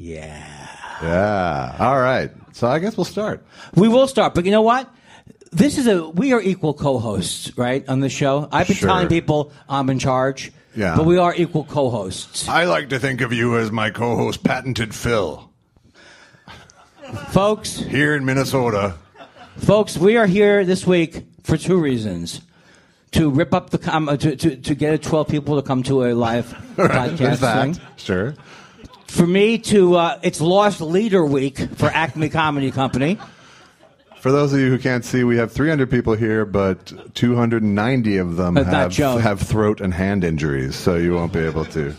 Yeah. All right. So I guess we'll start. We will start, but you know what? We are equal co-hosts, right, on the show. I've been telling people I'm in charge, but we are equal co-hosts. I like to think of you as my co-host, Patented Phil. Folks. Here in Minnesota. Folks, we are here this week for two reasons. To rip up to get 12 people to come to a live podcast thing. Sure. For me it's Lost Leader Week for Acme Comedy Company. For those of you who can't see, we have 300 people here, but 290 of them have throat and hand injuries, so you won't be able to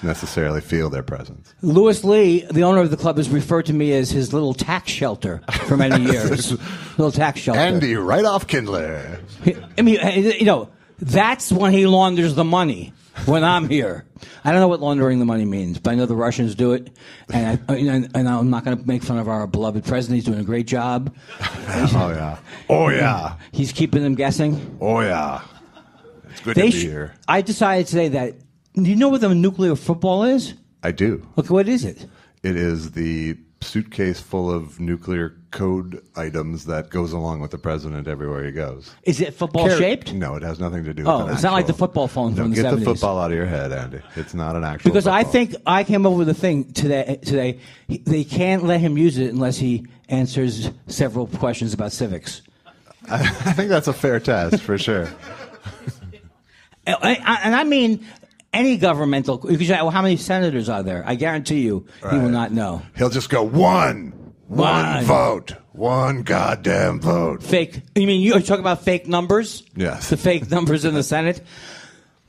necessarily feel their presence. Louis Lee, the owner of the club, has referred to me as his little tax shelter for many years. Little tax shelter. Andy, right off Kindler. I mean, you know, that's when he launders the money. When I'm here, I don't know what laundering the money means, but I know the Russians do it, and I'm not going to make fun of our beloved president. He's doing a great job. Oh yeah. He's keeping them guessing. Oh yeah. It's good to be here. I decided today that. Do you know what the nuclear football is? I do. Okay, what is it? It is the suitcase full of nuclear code items that goes along with the president everywhere he goes. Is it football shaped? No, it has nothing to do with it's not like the football phone from the 70s. Get the football out of your head, Andy. It's not an actual Because football. I think I came up with a thing today. They can't let him use it unless he answers several questions about civics. I think that's a fair test, for sure. And I mean... Any governmental... You could say, well, how many senators are there? I guarantee you he will not know. He'll just go, one vote. One goddamn vote. Fake. You mean you're talking about fake numbers? Yes. The fake numbers in the Senate?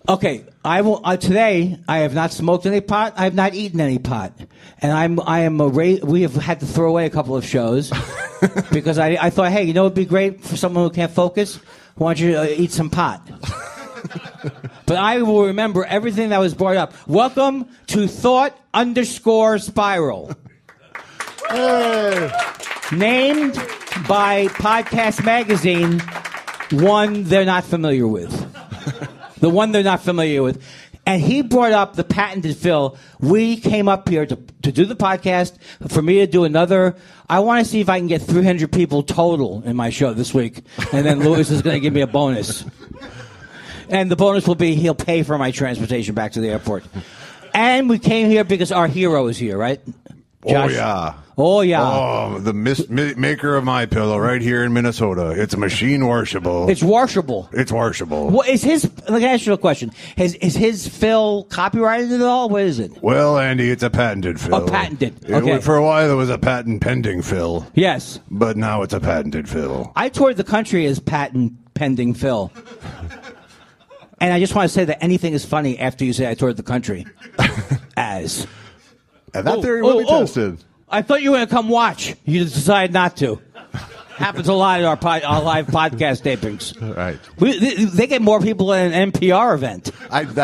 Okay. Today, I have not smoked any pot. I have not eaten any pot. And we have had to throw away a couple of shows because I thought, hey, you know what would be great for someone who can't focus? Why don't you eat some pot? But I will remember everything that was brought up. Welcome to Thought_Spiral. Hey. Named by Podcast Magazine, one they're not familiar with. The one they're not familiar with. And he brought up the Patented Phil. We came up here to do the podcast, for me to do another. I want to see if I can get 300 people total in my show this week. And then Louis is going to give me a bonus. And the bonus will be he'll pay for my transportation back to the airport. And we came here because our hero is here, right? Josh? Oh, yeah. Oh, the maker of my pillow right here in Minnesota. It's machine washable. It's washable. It's washable. What is his? Let me ask you a question. Is his Phil copyrighted at all? What is it? Well, Andy, it's a patented Phil. Oh, patented. Okay. For a while, there was a patent pending Phil. Yes. But now it's a patented Phil. I toured the country as patent pending Phil. And I just want to say that anything is funny after you say I toured the country. And that theory will be tested. I thought you were going to come watch. You decided not to. Happens a lot at our live podcast tapings. Right. They get more people than an NPR event. I've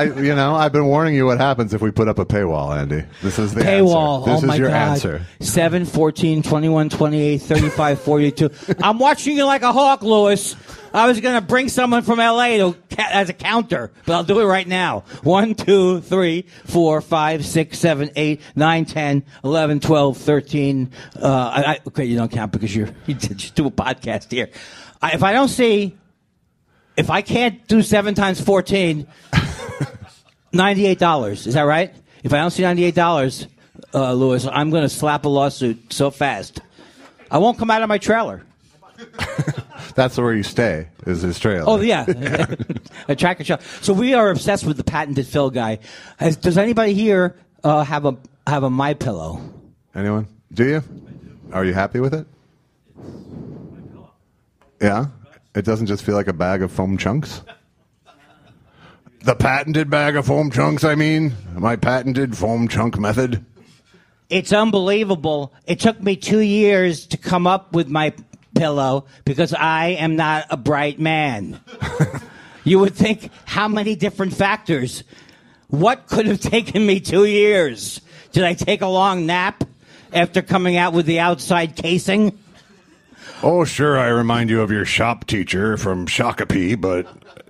been warning you what happens if we put up a paywall, Andy. This is the paywall. Answer. This is your God. Answer. 7, 14, 21, 28, 35, 42. I'm watching you like a hawk, Louis. I was going to bring someone from L.A. as a counter, but I'll do it right now. 1, 2, 3, 4, 5, 6, 7, 8, 9, 10, 11, 12, 13. Okay, you don't count because you just do a podcast here. If I can't do 7 times 14, $98. Is that right? If I don't see $98, Louis, I'm going to slap a lawsuit so fast. I won't come out of my trailer. That's where you stay, is his trailer. Oh, yeah. A tractor shop. So we are obsessed with the Patented Phil guy. Does anybody here have a MyPillow? Anyone? Do you? Are you happy with it? Yeah? It doesn't just feel like a bag of foam chunks? The patented bag of foam chunks, I mean? My patented foam chunk method? It's unbelievable. It took me 2 years to come up with my pillow because I am not a bright man. You would think, how many different factors? What could have taken me 2 years? Did I take a long nap after coming out with the outside casing? Oh, sure, I remind you of your shop teacher from Shakopee, but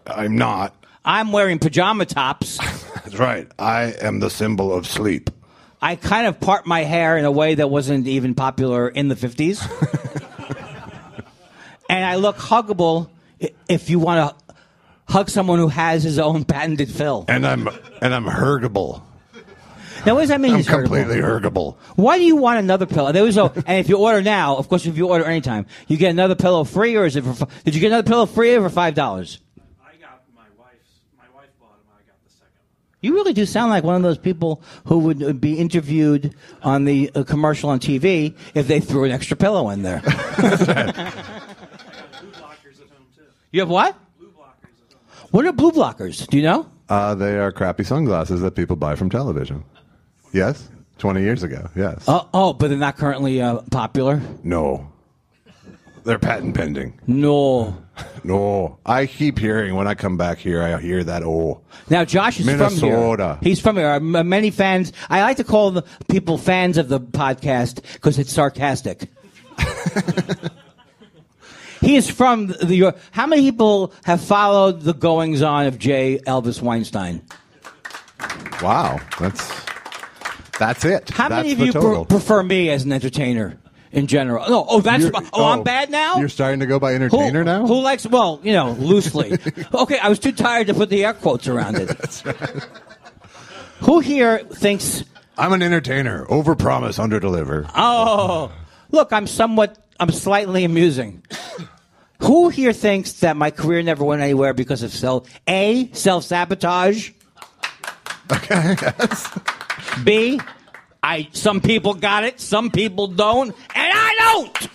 I'm not. I'm wearing pajama tops. That's right. I am the symbol of sleep. I kind of part my hair in a way that wasn't even popular in the 50s. And I look huggable if you want to hug someone who has his own patented fill. And I'm hurgable. Now, what does that mean? I'm completely hurgable. Why do you want another pillow? And if you order now, of course, if you order anytime, you get another pillow free, or is it for? Did you get another pillow free or for $5? I got my wife bought them. I got the second one. You really do sound like one of those people who would be interviewed on the commercial on TV if they threw an extra pillow in there. Blue blockers at home too. You have what? Blue blockers at home. What are blue blockers? Do you know? They are crappy sunglasses that people buy from television. Yes, 20 years ago. Yes. But they're not currently popular. No, they're patent pending. No. I keep hearing when I come back here. I hear that. Now Josh is Minnesota. From here. He's from here. Many fans. I like to call the people fans of the podcast because it's sarcastic. He is from the. How many people have followed the goings on of J. Elvis Weinstein? Wow, that's it. How many of you prefer me as an entertainer in general? I'm bad now? You're starting to go by entertainer now? Who likes, loosely. Okay, I was too tired to put the air quotes around it. That's right. Who here thinks... I'm an entertainer. Overpromise, underdeliver. Oh, look, I'm slightly amusing. Who here thinks that my career never went anywhere because of self-sabotage? Okay, yes. B, some people got it, some people don't, and I don't.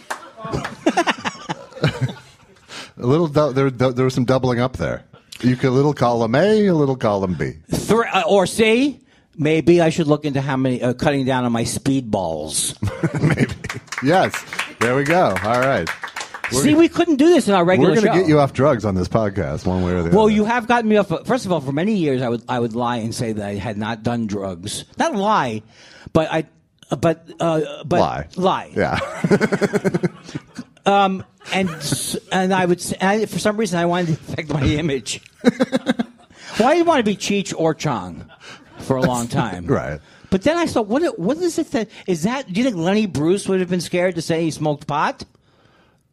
There was some doubling up there. You could a little column A, a little column B. Or C, maybe I should look into how many cutting down on my speedballs. Maybe. Yes. There we go. All right. We couldn't do this in our regular show. We're going to get you off drugs on this podcast, one way or the other. Well, you have gotten me off. First of all, for many years, I would lie and say that I had not done drugs. Not lie, but lie. Yeah. And I would say, for some reason, I wanted to affect my image. Well, I didn't want to be Cheech or Chong for a long time. Right. But then I thought, what is it that is that? Do you think Lenny Bruce would have been scared to say he smoked pot?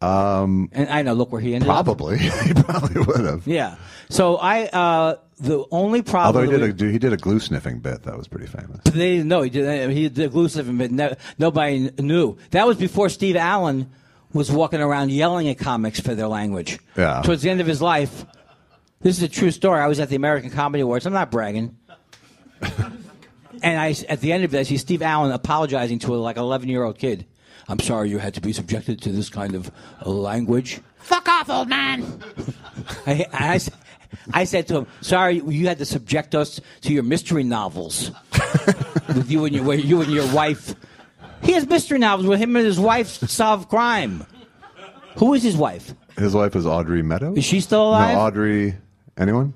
And I know, look where he ended up. Probably. He probably would have. Yeah. So the only problem. Although he did a glue sniffing bit that was pretty famous. They didn't know he did. He did a glue sniffing bit. Nobody knew. That was before Steve Allen was walking around yelling at comics for their language. Yeah. Towards the end of his life. This is a true story. I was at the American Comedy Awards. I'm not bragging. And at the end of it, I see Steve Allen apologizing to an 11-year-old kid. I'm sorry you had to be subjected to this kind of language. Fuck off, old man. I said to him, sorry you had to subject us to your mystery novels with you and your wife. He has mystery novels with him and his wife solve crime. Who is his wife? His wife is Audrey Meadows. Is she still alive? No, Audrey. Anyone?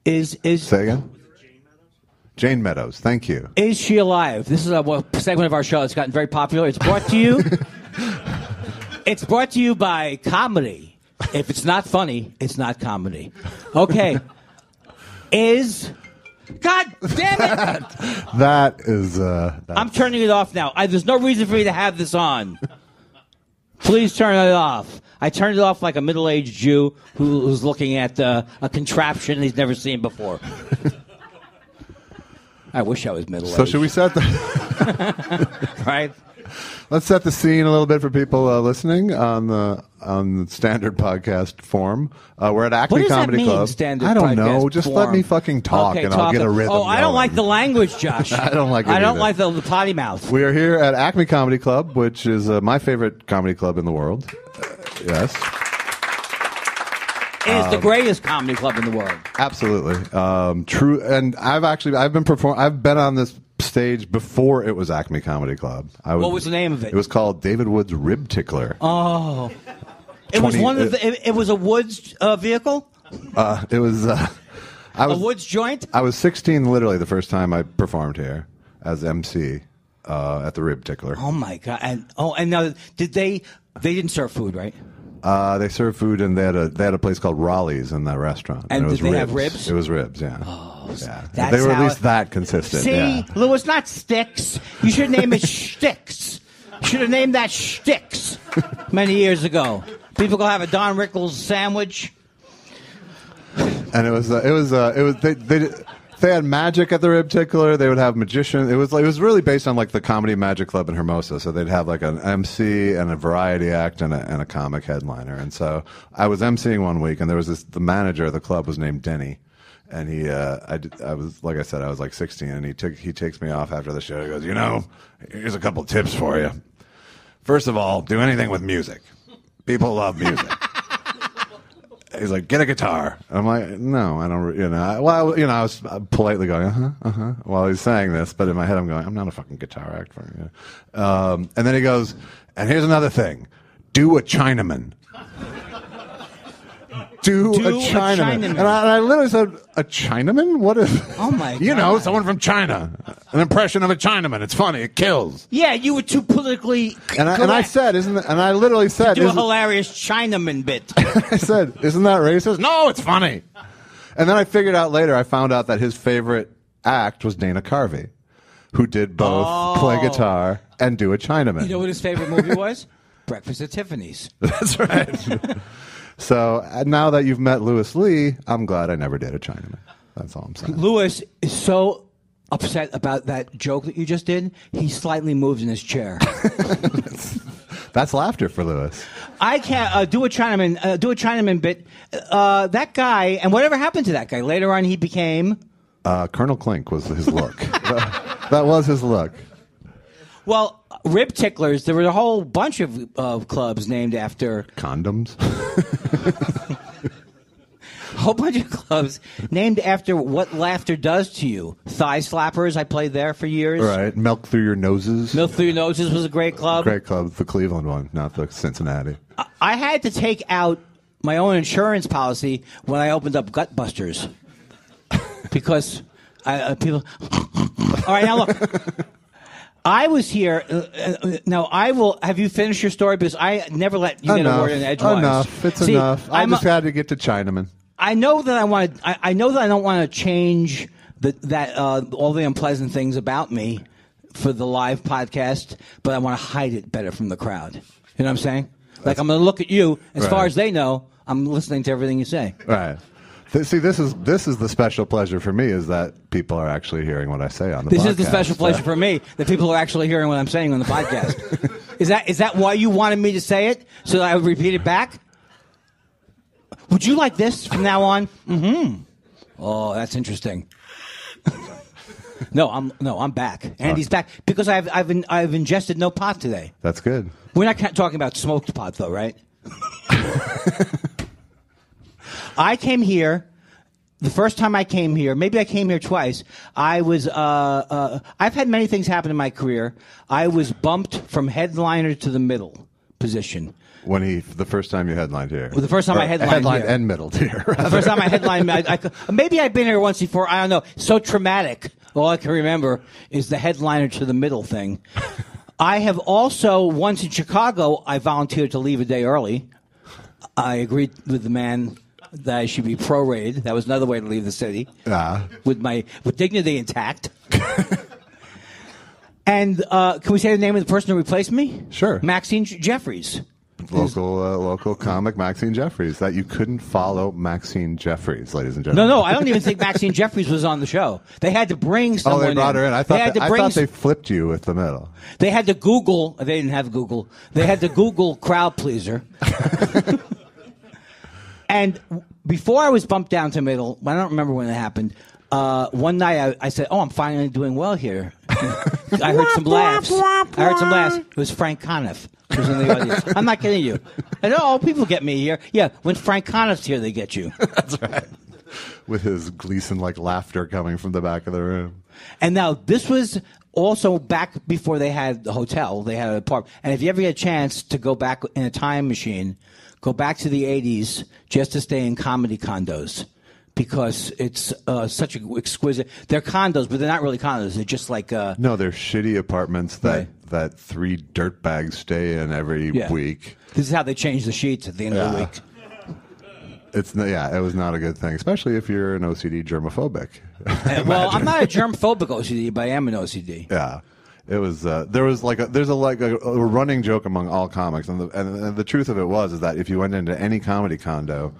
Say again? Jane Meadows, thank you. Is she alive? This is a segment of our show that's gotten very popular. It's brought to you. It's brought to you by comedy. If it's not funny, it's not comedy. Okay. God damn it! That is. I'm turning it off now. There's no reason for me to have this on. Please turn it off. I turned it off like a middle-aged Jew who's looking at a contraption he's never seen before. I wish I was middle-aged. So should we set the right? Let's set the scene a little bit for people listening on the standard podcast form. We're at Acme Comedy Club. Standard I don't know. Podcast Just form? let me fucking talk, and I'll get a rhythm. Oh, I don't like the language, Josh. I don't like it I don't either. like the potty mouth. We are here at Acme Comedy Club, which is my favorite comedy club in the world. Yes. It is the greatest comedy club in the world. Absolutely. True. And I've been on this stage before it was Acme Comedy Club. What was the name of it? It was called David Wood's Rib Tickler. Oh. It was a Woods vehicle? It was a Woods joint? I was 16 literally the first time I performed here as MC at the Rib Tickler. Oh my God. And now they didn't serve food, right? They served food, and they had a place called Raleigh's in that restaurant. And it was did they ribs. have ribs? It was ribs, yeah. Oh. Yeah. That's They were at least that consistent. See, yeah. Louis, not Sticks. You should name it Shticks. You should have named that Shticks many years ago. People go have a Don Rickles sandwich. And they had magic at the Rib Tickler. They would have magicians. It was really based on like the Comedy Magic Club in Hermosa. So they'd have like an MC and a variety act and a comic headliner. And so I was MCing one week, and there was the manager of the club was named Denny, and I was like I said, I was like 16, and he takes me off after the show. He goes, here's a couple tips for you. First of all, do anything with music. People love music. He's like, get a guitar. I'm like, no, I don't. I was politely going, while he's saying this, but in my head, I'm going, I'm not a fucking guitar act for you. And then he goes, and here's another thing: do a Chinaman. Do a Chinaman. And I literally said, a Chinaman? What is? Oh my God. Someone from China. An impression of a Chinaman. It's funny. It kills. Yeah, you were too politically. And I said, and I literally said, do a hilarious Chinaman bit. I said, isn't that racist? No, it's funny. And then I figured out later, I found out that his favorite act was Dana Carvey, who did both play guitar and do a Chinaman. You know what his favorite movie was? Breakfast at Tiffany's. That's right. So now that you've met Louis Lee, I'm glad I never did a Chinaman. That's all I'm saying. Louis is so upset about that joke that you just did, he slightly moved in his chair. That's laughter for Louis. I can't do a Chinaman bit. That guy, and whatever happened to that guy? Later on, he became Colonel Klink was his look. That was his look. Well, Rib Ticklers, there were a whole bunch of clubs named after condoms. A whole bunch of clubs named after what laughter does to you. Thigh Slappers, I played there for years. Right. Milk Through Your Noses. Milk Through Your Noses was a great club. Great club. The Cleveland one, not the Cincinnati. I had to take out my own insurance policy when I opened up Gutbusters. Because people... All right, now look. I was here. Now, I will. Have you finished your story? Because I never let you get a word in edgewise. Enough. It's enough. I just had to get to Chinaman. I know that I want. I know that I don't want to change all the unpleasant things about me for the live podcast, but I want to hide it better from the crowd. You know what I'm saying? Like I'm going to look at you. As far as they know, I'm listening to everything you say. Right. See, this is the special pleasure for me is that people are actually hearing what I say on the podcast. This is the special pleasure for me that people are actually hearing what I'm saying on the podcast. Is that why you wanted me to say it so that I would repeat it back? Would you like this from now on? Mm-hmm. Oh, that's interesting. No, I'm back. Andy's back because I've ingested no pot today. That's good. We're not talking about smoked pot though, right? I came here, the first time I came here, maybe I came here twice, I was, I've had many things happen in my career. I was bumped from headliner to the middle position. The first time you headlined here? Well, the first time I headlined here. And middled here. The first time I headlined, maybe I've been here once before, I don't know. So traumatic. All I can remember is the headliner to the middle thing. I have also, once in Chicago, I volunteered to leave a day early. I agreed with the man that I should be prorated. That was another way to leave the city. With dignity intact. And can we say the name of the person who replaced me? Sure. Maxine Jeffries. Local comic Maxine Jeffries. That you couldn't follow Maxine Jeffries, ladies and gentlemen. No, I don't even think Maxine Jeffries was on the show. They had to bring someone in. Oh, they brought her in. I thought they flipped you with the middle. They had to Google. They didn't have Google. They had to Google crowd pleaser. And before I was bumped down to middle, I don't remember when it happened, one night I said, I'm finally doing well here. I heard some laughs. It was Frank Conniff who was in the audience. I'm not kidding you. I know, people get me here. Yeah, when Frank Conniff's here, they get you. That's right. With his Gleason-like laughter coming from the back of the room. And now, this was also back before they had the hotel. They had an apartment. And if you ever get a chance to go back in a time machine, go back to the 80s just to stay in comedy condos because it's such an exquisite... They're condos, but they're not really condos. They're just like... No, they're shitty apartments that three dirtbags stay in every week. This is how they change the sheets at the end of the week. It was not a good thing, especially if you're an OCD germophobic. Well, I'm not a germ-phobic OCD, but I am an OCD. Yeah. It was there's a running joke among all comics, and the truth of it is that if you went into any comedy condo,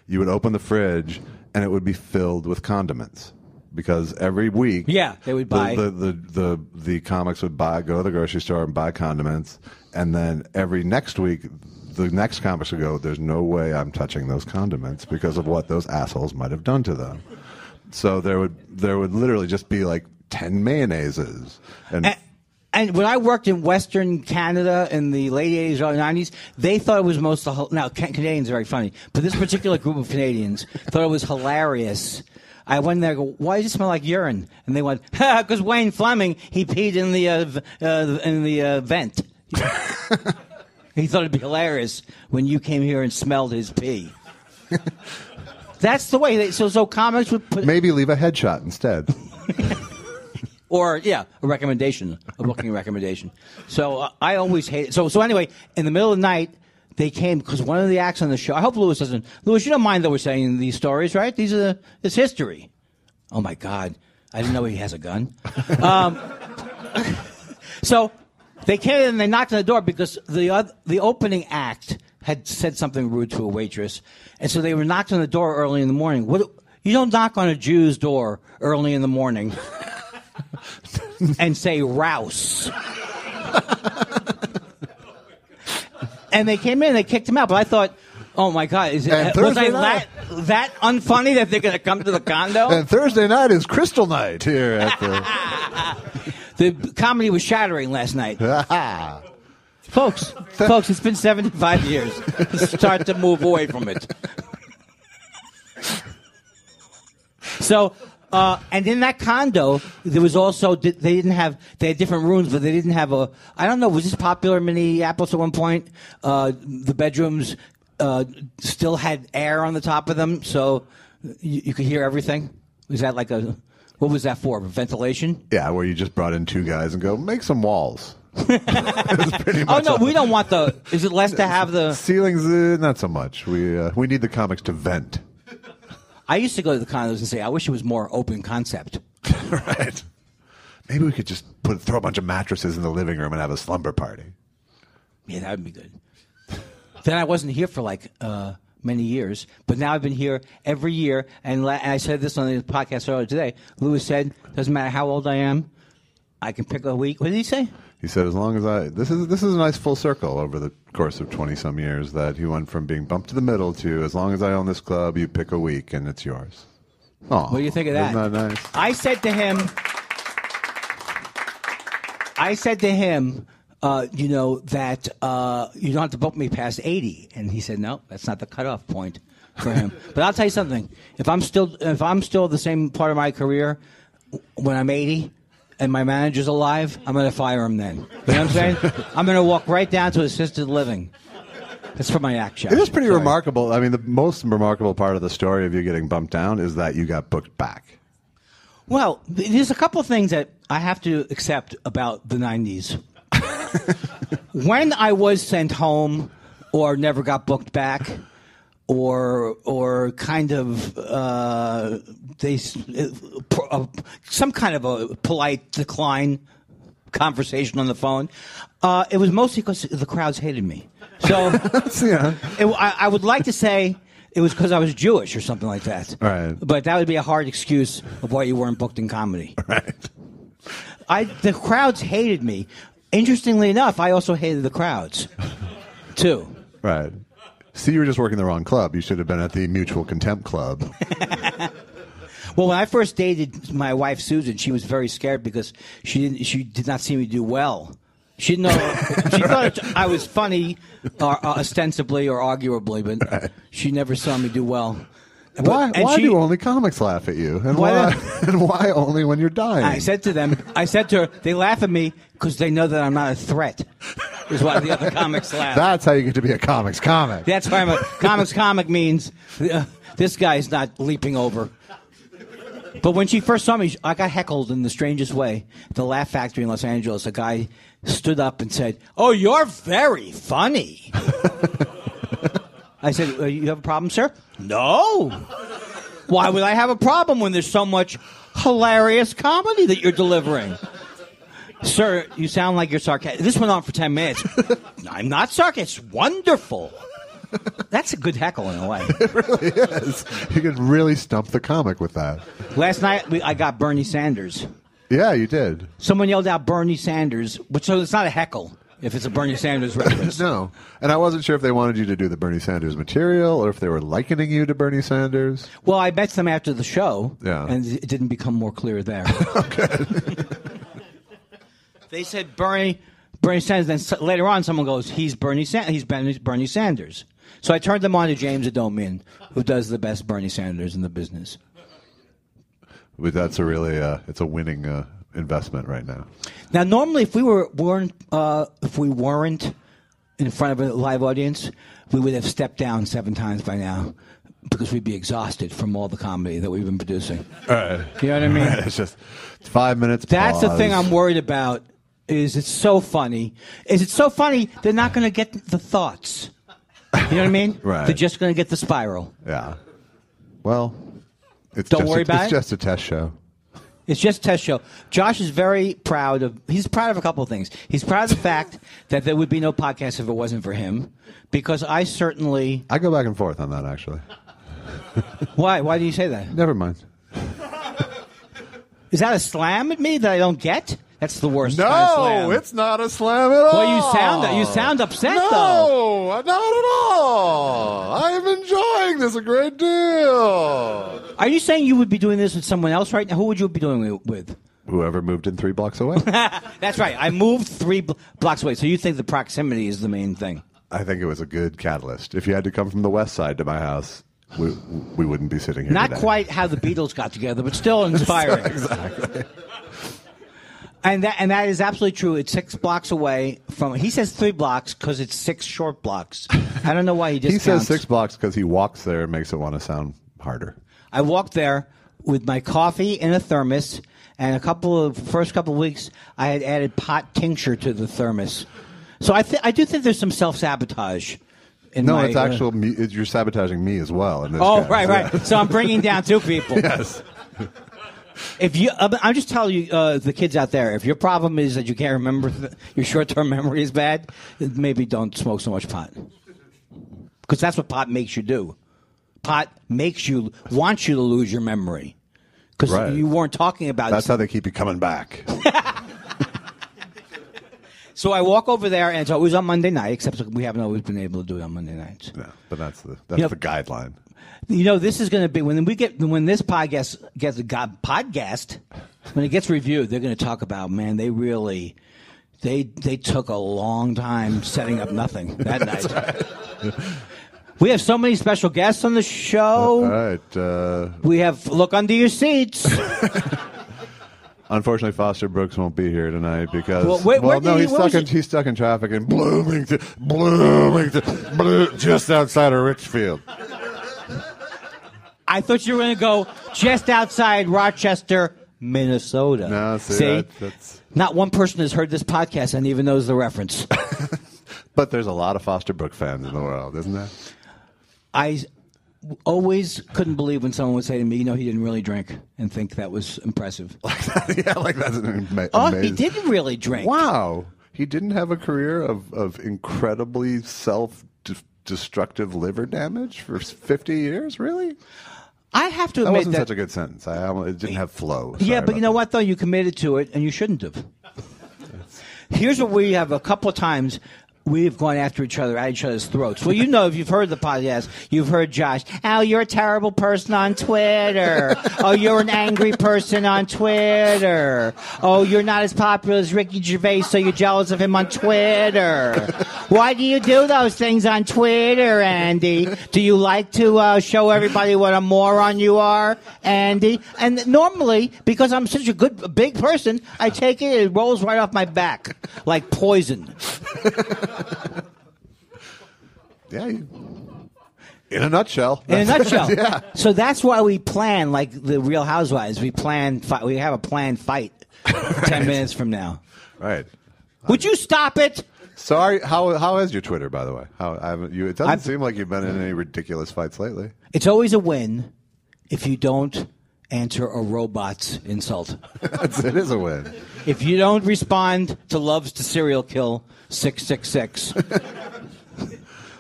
you would open the fridge and it would be filled with condiments, because every week they would buy the comics would go to the grocery store and buy condiments, and then every next week the next comics would go, there's no way I'm touching those condiments because of what those assholes might have done to them. So there would literally just be like 10 mayonnaises And when I worked in Western Canada in the late 80s, early 90s, they thought it was now, Canadians are very funny, but this particular group of Canadians thought it was hilarious. I went there and go, why does it smell like urine? And they went, because Wayne Fleming, he peed in the vent. He thought it'd be hilarious when you came here and smelled his pee. That's the way. So comics would put... Maybe leave a headshot instead. Or, a recommendation, a booking recommendation. So I always hate it. So anyway, in the middle of the night, they came, because one of the acts on the show, I hope Louis doesn't, Louis, you don't mind that we're saying these stories, right? It's history. Oh, my God. I didn't know he has a gun. So they came in and they knocked on the door because the opening act had said something rude to a waitress. And so they were knocked on the door early in the morning. You don't knock on a Jew's door early in the morning. And say Rouse. And they came in, they kicked him out. But I thought, oh my God, was I that unfunny that they're going to come to the condo? And Thursday night is Crystal Night here at the comedy was shattering last night. Folks, it's been 75 years. Start to move away from it. So. And in that condo, there was also, they had different rooms, but they didn't have I don't know, was this popular in Minneapolis at one point? The bedrooms still had air on the top of them, so you could hear everything? Was that what was that for, ventilation? Yeah, where you just brought in two guys and go, make some walls. Oh, no, we don't want is it less to have the... Ceilings, not so much. We need the comics to vent. I used to go to the condos and say, I wish it was more open concept. Right. Maybe we could just throw a bunch of mattresses in the living room and have a slumber party. Yeah, that would be good. Then I wasn't here for many years, but now I've been here every year. And I said this on the podcast earlier today. Louis said, doesn't matter how old I am, I can pick a week. What did he say? He said, as long as this is a nice full circle over the course of 20-some years, that he went from being bumped to the middle to, as long as I own this club, you pick a week and it's yours. Aww, what do you think of that? Isn't that nice? I said to him, that you don't have to book me past 80. And he said, no, that's not the cutoff point for him. But I'll tell you something. If I'm still the same part of my career when I'm 80, and my manager's alive, I'm going to fire him then. You know what I'm saying? I'm going to walk right down to assisted living. That's for my act show. It is pretty remarkable. I mean, the most remarkable part of the story of you getting bumped down is that you got booked back. Well, there's a couple of things that I have to accept about the 90s. When I was sent home or never got booked back, or kind of some kind of a polite decline conversation on the phone. It was mostly because the crowds hated me. So yeah. I would like to say it was because I was Jewish or something like that. Right. But that would be a hard excuse of why you weren't booked in comedy. Right. The crowds hated me. Interestingly enough, I also hated the crowds, too. Right. See, you were just working the wrong club. You should have been at the Mutual Contempt Club. Well, when I first dated my wife, Susan, she was very scared because she did not see me do well. She didn't know. She thought I was funny, ostensibly or arguably, but right. She never saw me do well. Why do only comics laugh at you? And why only when you're dying? I said to her, they laugh at me because they know that I'm not a threat, is why the other comics laugh. That's how you get to be a comics comic. That's why I'm a comics comic means this guy's not leaping over. But when she first saw me, I got heckled in the strangest way. At the Laugh Factory in Los Angeles, a guy stood up and said, "Oh, you're very funny." I said, "You have a problem, sir?" "No." "Why would I have a problem when there's so much hilarious comedy that you're delivering. Sir, you sound like you're sarcastic. This went on for 10 minutes. I'm not sarcastic. It's wonderful. That's a good heckle in a way. It really is. You could really stump the comic with that. Last night, I got Bernie Sanders. Yeah, you did. Someone yelled out Bernie Sanders, so it's not a heckle if it's a Bernie Sanders reference. No. And I wasn't sure if they wanted you to do the Bernie Sanders material or if they were likening you to Bernie Sanders. Well, I met them after the show, Yeah. and it didn't become more clear there. Okay. They said Bernie Sanders. Then later on, someone goes, "He's Bernie Sanders." So I turned them on to James Adomian, who does the best Bernie Sanders in the business. But that's a really it's a winning investment right now. Now, normally, if we weren't in front of a live audience, we would have stepped down 7 times by now because we'd be exhausted from all the comedy that we've been producing. All right. You know what I mean? It's just 5 minutes. That's pause. the thing I'm worried about. Is it so funny? Is it so funny they're not going to get the thoughts? You know what I mean? Right. They're just going to get the spiral. Yeah. Well, Don't worry about it. It's just a test show. It's just a test show. Josh is very proud of. He's proud of a couple of things. He's proud of the fact that there would be no podcast if it wasn't for him, because I go back and forth on that, actually. Why? Why do you say that? Never mind. Is that a slam at me that I don't get? That's the worst. No, kind of slam. It's not a slam at all. Well, you sound upset though. No, not at all. I'm enjoying this a great deal. Are you saying you would be doing this with someone else right now? Who would you be doing it with? Whoever moved in 3 blocks away. That's right. I moved 3 blocks away. So you think the proximity is the main thing? I think it was a good catalyst. If you had to come from the west side to my house, we wouldn't be sitting here Not today. quite how the Beatles got together, but still inspiring. Exactly. And that is absolutely true. It's 6 blocks away from. He says 3 blocks because it's 6 short blocks. I don't know why he just. He says 6 blocks because he walks there and makes it want to sound harder. I walked there with my coffee in a thermos, and first couple of weeks I had added pot tincture to the thermos. So I do think there's some self-sabotage. It's actual. You're sabotaging me as well. In this case. Right. So I'm bringing down 2 people. Yes. If you, I'm just telling you, the kids out there, if your problem is that you can't remember, your short-term memory is bad, maybe don't smoke so much pot. Because that's what pot makes you do. Pot wants you to lose your memory. Because you weren't talking about it. That's how they keep you coming back. So I walk over there, and it's always on Monday night, except we haven't always been able to do it on Monday nights. No, but that's the guideline. You know, this is going to be when this podcast when it gets reviewed, they're going to talk about, man, they really they took a long time setting up nothing that night. Right. We have so many special guests on the show. All right. We have look under your seats. Unfortunately, Foster Brooks won't be here tonight because he's stuck in traffic in Bloomington, just outside of Richfield. I thought you were going to go just outside Rochester, Minnesota. No, see? That's... Not one person has heard this podcast and even knows the reference. But there's a lot of Foster Brooks fans in the world, isn't there? I always couldn't believe when someone would say to me, he didn't really drink, and think that was impressive. Like that's amazing. Oh, he didn't really drink. Wow. He didn't have a career of incredibly self-destructive liver damage for 50 years? Really? I have to admit that wasn't such a good sentence. It didn't have flow. Yeah, but you know what, though? You committed to it, and you shouldn't have. Here's what we have a couple of times. We've gone after each other, at each other's throats. Well, if you've heard the podcast, you've heard Josh. Oh, you're a terrible person on Twitter. Oh, you're an angry person on Twitter. Oh, you're not as popular as Ricky Gervais, so you're jealous of him on Twitter. Why do you do those things on Twitter, Andy? Do you like to show everybody what a moron you are, Andy? And normally, because I'm such a big person, I take it rolls right off my back like poison. Yeah, in a nutshell. Yeah. So that's why we plan like the Real Housewives. We have a planned fight 10 minutes from now. Right. Would you stop it? Sorry. How is your Twitter, by the way? It doesn't seem like you've been in any ridiculous fights lately. It's always a win if you don't answer a robot's insult. It is a win. If you don't respond to Loves to Serial Kill 666,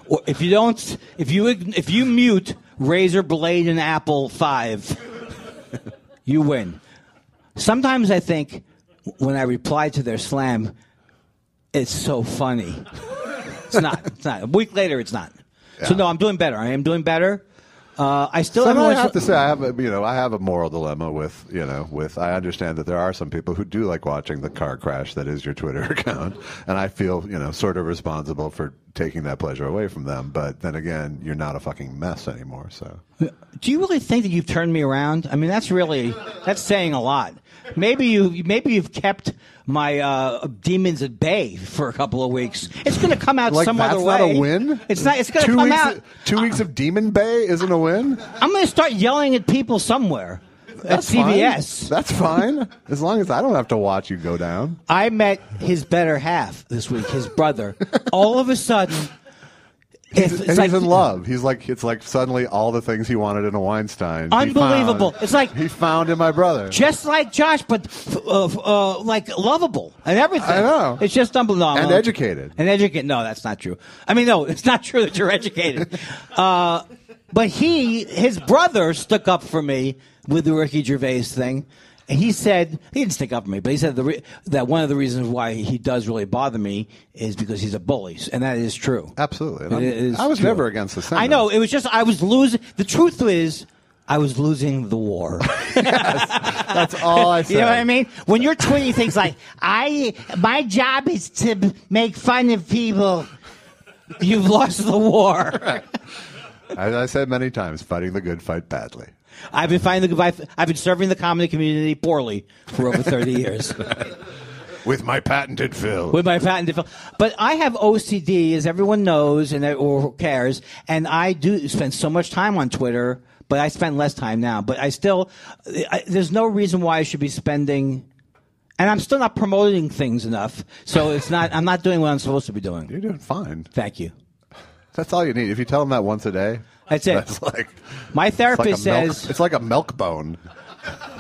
or if you mute Razor Blade and Apple 5, you win. Sometimes I think when I reply to their slam, it's so funny. It's not. It's not. A week later, it's not. Yeah. So no, I'm doing better. I am doing better. I still have to say I have a moral dilemma with I understand that there are some people who do like watching the car crash that is your Twitter account, and I feel sort of responsible for taking that pleasure away from them. But then again, you're not a fucking mess anymore. So do you really think that you've turned me around? I mean, that's saying a lot. Maybe you've kept my demons at bay for a couple of weeks. It's going to come out some other way. That's not a win? It's not. It's going to come out. 2 weeks of demon bay isn't a win? I'm going to start yelling at people somewhere. At CVS. Fine. That's fine. As long as I don't have to watch you go down. I met his better half this week, his brother. All of a sudden... He's in love. It's like suddenly all the things he wanted in a Weinstein. Unbelievable. It's like he found in my brother. Just like Josh, but like lovable and everything. I know. It's just unbelievable. And educated. No, that's not true. I mean, no, it's not true that you're educated. But his brother stuck up for me with the Ricky Gervais thing. And he said, he didn't stick up for me, but he said that one of the reasons why he does really bother me is because he's a bully. And that is true. Absolutely. I was never against the sentence. I know. It was just, I was losing. The truth is, I was losing the war. Yes, that's all I said. You know what I mean? When you're tweeting things like, my job is to make fun of people, you've lost the war. Right. As I said many times, fighting the good fight badly. I've been serving the comedy community poorly for over 30 years. With my patented fill. But I have OCD, as everyone knows, or cares, and I do spend so much time on Twitter, but I spend less time now. But there's no reason why I should be spending, and I'm still not promoting things enough, so I'm not doing what I'm supposed to be doing. You're doing fine. Thank you. That's all you need. If you tell them that once a day. That's it. That's like my therapist says it's like a milk bone.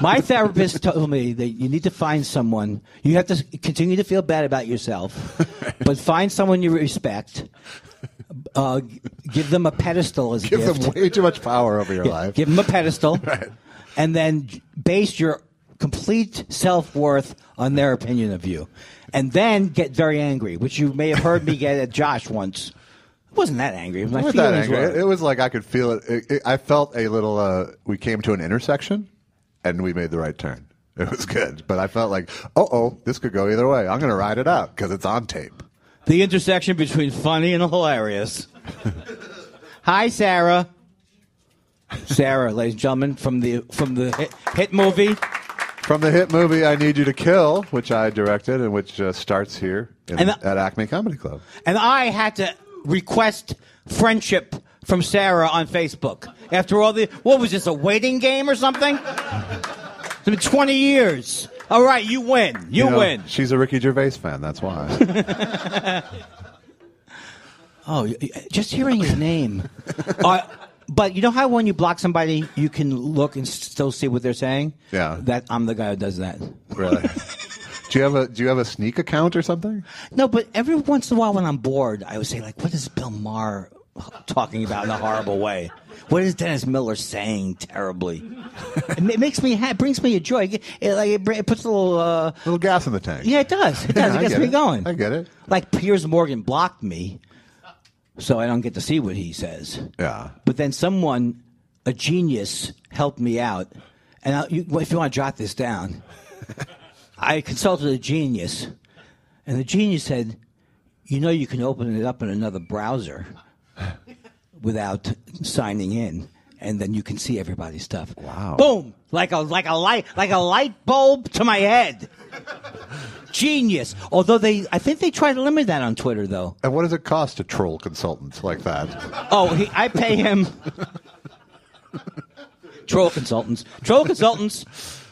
My therapist told me that you need to find someone. You have to continue to feel bad about yourself, but find someone you respect. Give them a pedestal as a gift. Give them way too much power over your life. Give them a pedestal, right. And then base your complete self-worth on their opinion of you, and then get very angry, which you may have heard me get at Josh once. It wasn't that angry. My feelings were. It was like I could feel it. I felt a little. We came to an intersection, and we made the right turn. It was good, but I felt like, this could go either way. I'm going to ride it out because it's on tape. The intersection between funny and hilarious. Hi, Sarah. Sarah, ladies and gentlemen, from the hit movie. From the hit movie I Need You to Kill, which I directed and which starts here at Acme Comedy Club. And I had to request friendship from Sarah on Facebook. After all what was this, a waiting game or something? It's been 20 years. All right, you win. You win. She's a Ricky Gervais fan, that's why. Oh, just hearing his name. But you know how when you block somebody, you can look and still see what they're saying? Yeah. That I'm the guy who does that. Really? Do you have a sneak account or something? No, but every once in a while when I'm bored, I would say, like, what is Bill Maher talking about in a horrible way? What is Dennis Miller saying terribly? It makes me brings me a joy. It puts a little gas in the tank. Yeah, it does. It does. It gets me going. I get it. Like Piers Morgan blocked me, so I don't get to see what he says. Yeah. But then someone, a genius, helped me out. And if you want to jot this down, I consulted a genius, and the genius said, you can open it up in another browser without signing in, and then you can see everybody's stuff. Wow! Boom! Like a light bulb to my head. Genius. Although I think they try to limit that on Twitter, though. And what does it cost to troll consultants like that? Oh, I pay him. Troll consultants.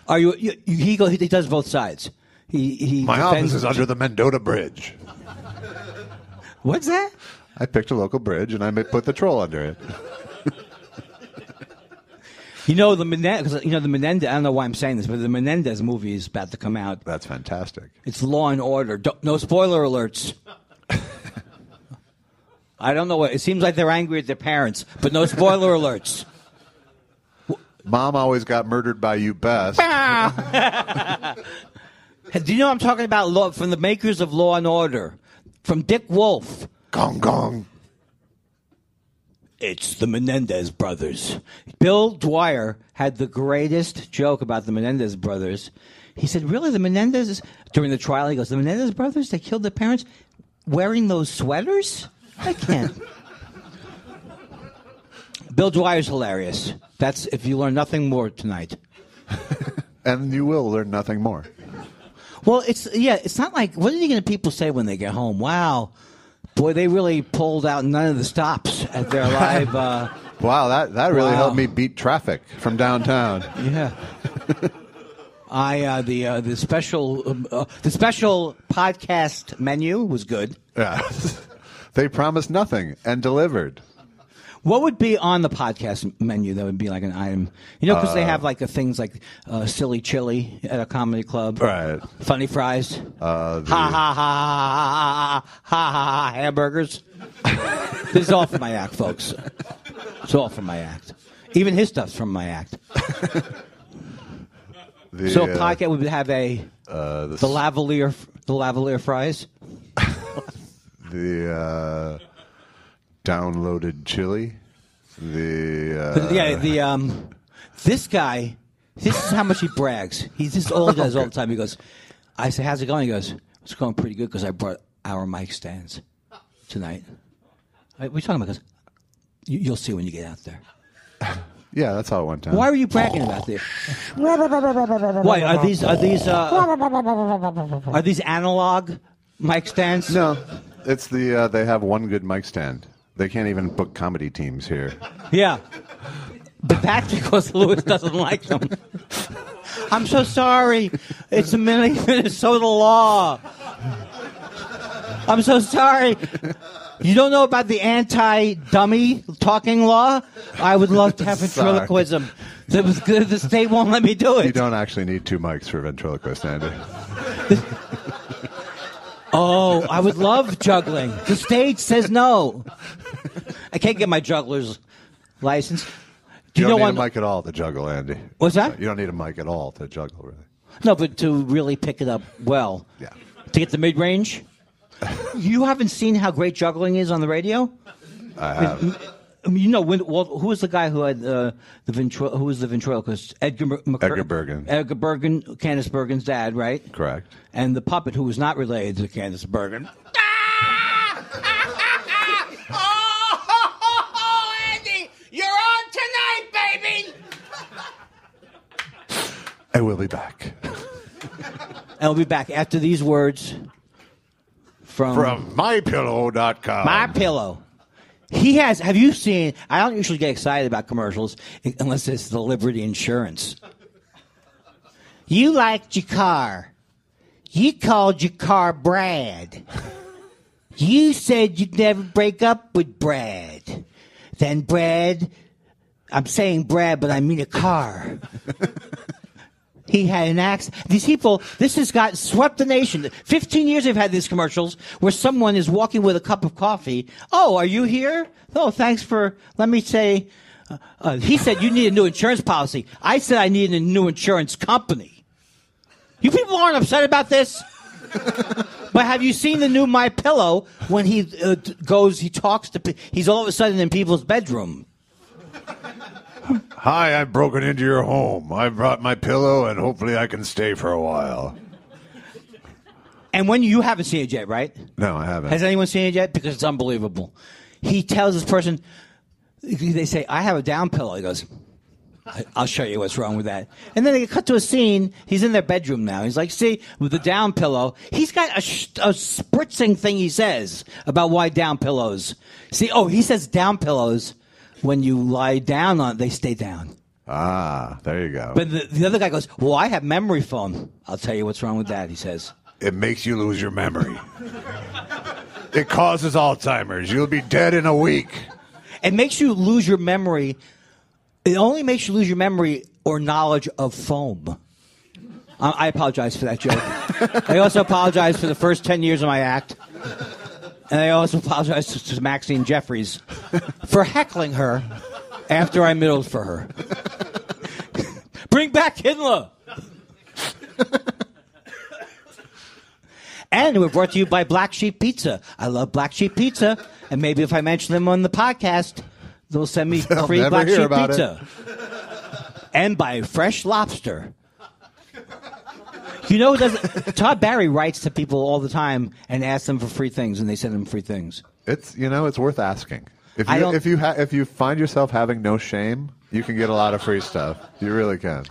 Are you? He does both sides. My office is under the Mendota Bridge. What's that? I picked a local bridge and I put the troll under it. You know the Menendez. I don't know why I'm saying this, but the Menendez movie is about to come out. That's fantastic. It's Law and Order. No spoiler alerts. I don't know what. It seems like they're angry at their parents, but no spoiler alerts. Mom always got murdered by you best. Do you know what I'm talking about? From the makers of Law and Order, from Dick Wolf. Gong gong. It's the Menendez brothers. Bill Dwyer had the greatest joke about the Menendez brothers. He said, really, the Menendez, during the trial, he goes, the Menendez brothers, they killed their parents wearing those sweaters? I can't. Bill Dwyer's hilarious. That's if you learn nothing more tonight. And you will learn nothing more. Well, it's not like, what are you going to people say when they get home? Wow. Boy, they really pulled out none of the stops at their live. Wow, that really helped me beat traffic from downtown. Yeah. The special podcast menu was good. Yeah. They promised nothing and delivered. What would be on the podcast menu that would be like an item? Because they have like things like silly chili at a comedy club. Right. Funny fries. Ha, ha, ha, ha, ha, ha, hamburgers. This is all from my act, folks. It's all from my act. Even his stuff's from my act. So a podcast would have the lavalier fries. The downloaded chili. This guy, this is how much he brags. This all he does all the time. He goes, I say, how's it going? He goes, it's going pretty good because I brought our mic stands tonight. What are you talking about? Because you'll see when you get out there. Yeah, that's how it went down. Why were you bragging about this? Why are these analog mic stands? No, it's they have one good mic stand. They can't even book comedy teams here. Yeah, but that's because Lewis doesn't like them. I'm so sorry. It's a Minnesota law. I'm so sorry. You don't know about the anti-dummy talking law? I would love to have ventriloquism. The state won't let me do it. You don't actually need two mics for ventriloquist, Andy. Oh, I would love juggling. The state says no. I can't get my juggler's license. You don't need a mic at all to juggle, Andy. What's that? You don't need a mic at all to juggle, really. No, but to really pick it up well. Yeah. To get the mid-range. You haven't seen how great juggling is on the radio? I have. Who was the guy who had who was the ventriloquist? Edgar Bergen. Edgar Bergen, Candice Bergen's dad, right? Correct. And the puppet who was not related to Candice Bergen. Oh, Andy, you're on tonight, baby. And we'll be back. And we'll be back after these words from MyPillow.com. MyPillow. He has. Have you seen? I don't usually get excited about commercials unless it's the Liberty Insurance. You liked your car. You called your car Brad. You said you'd never break up with Brad. Then Brad, I'm saying Brad, but I mean a car. He had an accident. These people, this has got swept the nation. 15 years they've had these commercials where someone is walking with a cup of coffee. Oh, are you here? Oh, thanks for, let me say, he said you need a new insurance policy. I said I need a new insurance company. You people aren't upset about this? But have you seen the new MyPillow when he he talks to, he's all of a sudden in people's bedroom. Hi, I've broken into your home. I brought my pillow, and hopefully I can stay for a while. And when you haven't seen it yet, right? No, I haven't. Has anyone seen it yet? Because it's unbelievable. He tells this person, they say, I have a down pillow. He goes, I'll show you what's wrong with that. And then they cut to a scene. He's in their bedroom now. He's like, see, with the down pillow. He's got a spritzing thing he says about why down pillows. See, he says down pillows. When you lie down on it, they stay down. Ah, there you go. But the other guy goes, well, I have memory foam. I'll tell you what's wrong with that, he says. It makes you lose your memory. It causes Alzheimer's. You'll be dead in a week. It makes you lose your memory It only makes you lose your memory or knowledge of foam. I apologize for that joke. I also apologize for the first 10 years of my act. And I also apologize to Maxine Jeffries for heckling her after I middled for her. Bring back Kindler! And we're brought to you by Black Sheep Pizza. I love Black Sheep Pizza. And maybe if I mention them on the podcast, they'll send me free Black Sheep Pizza. And by Fresh Lobster. You know, Todd Barry writes to people all the time and asks them for free things, and they send him free things. It's worth asking. If you find yourself having no shame, you can get a lot of free stuff. You really can.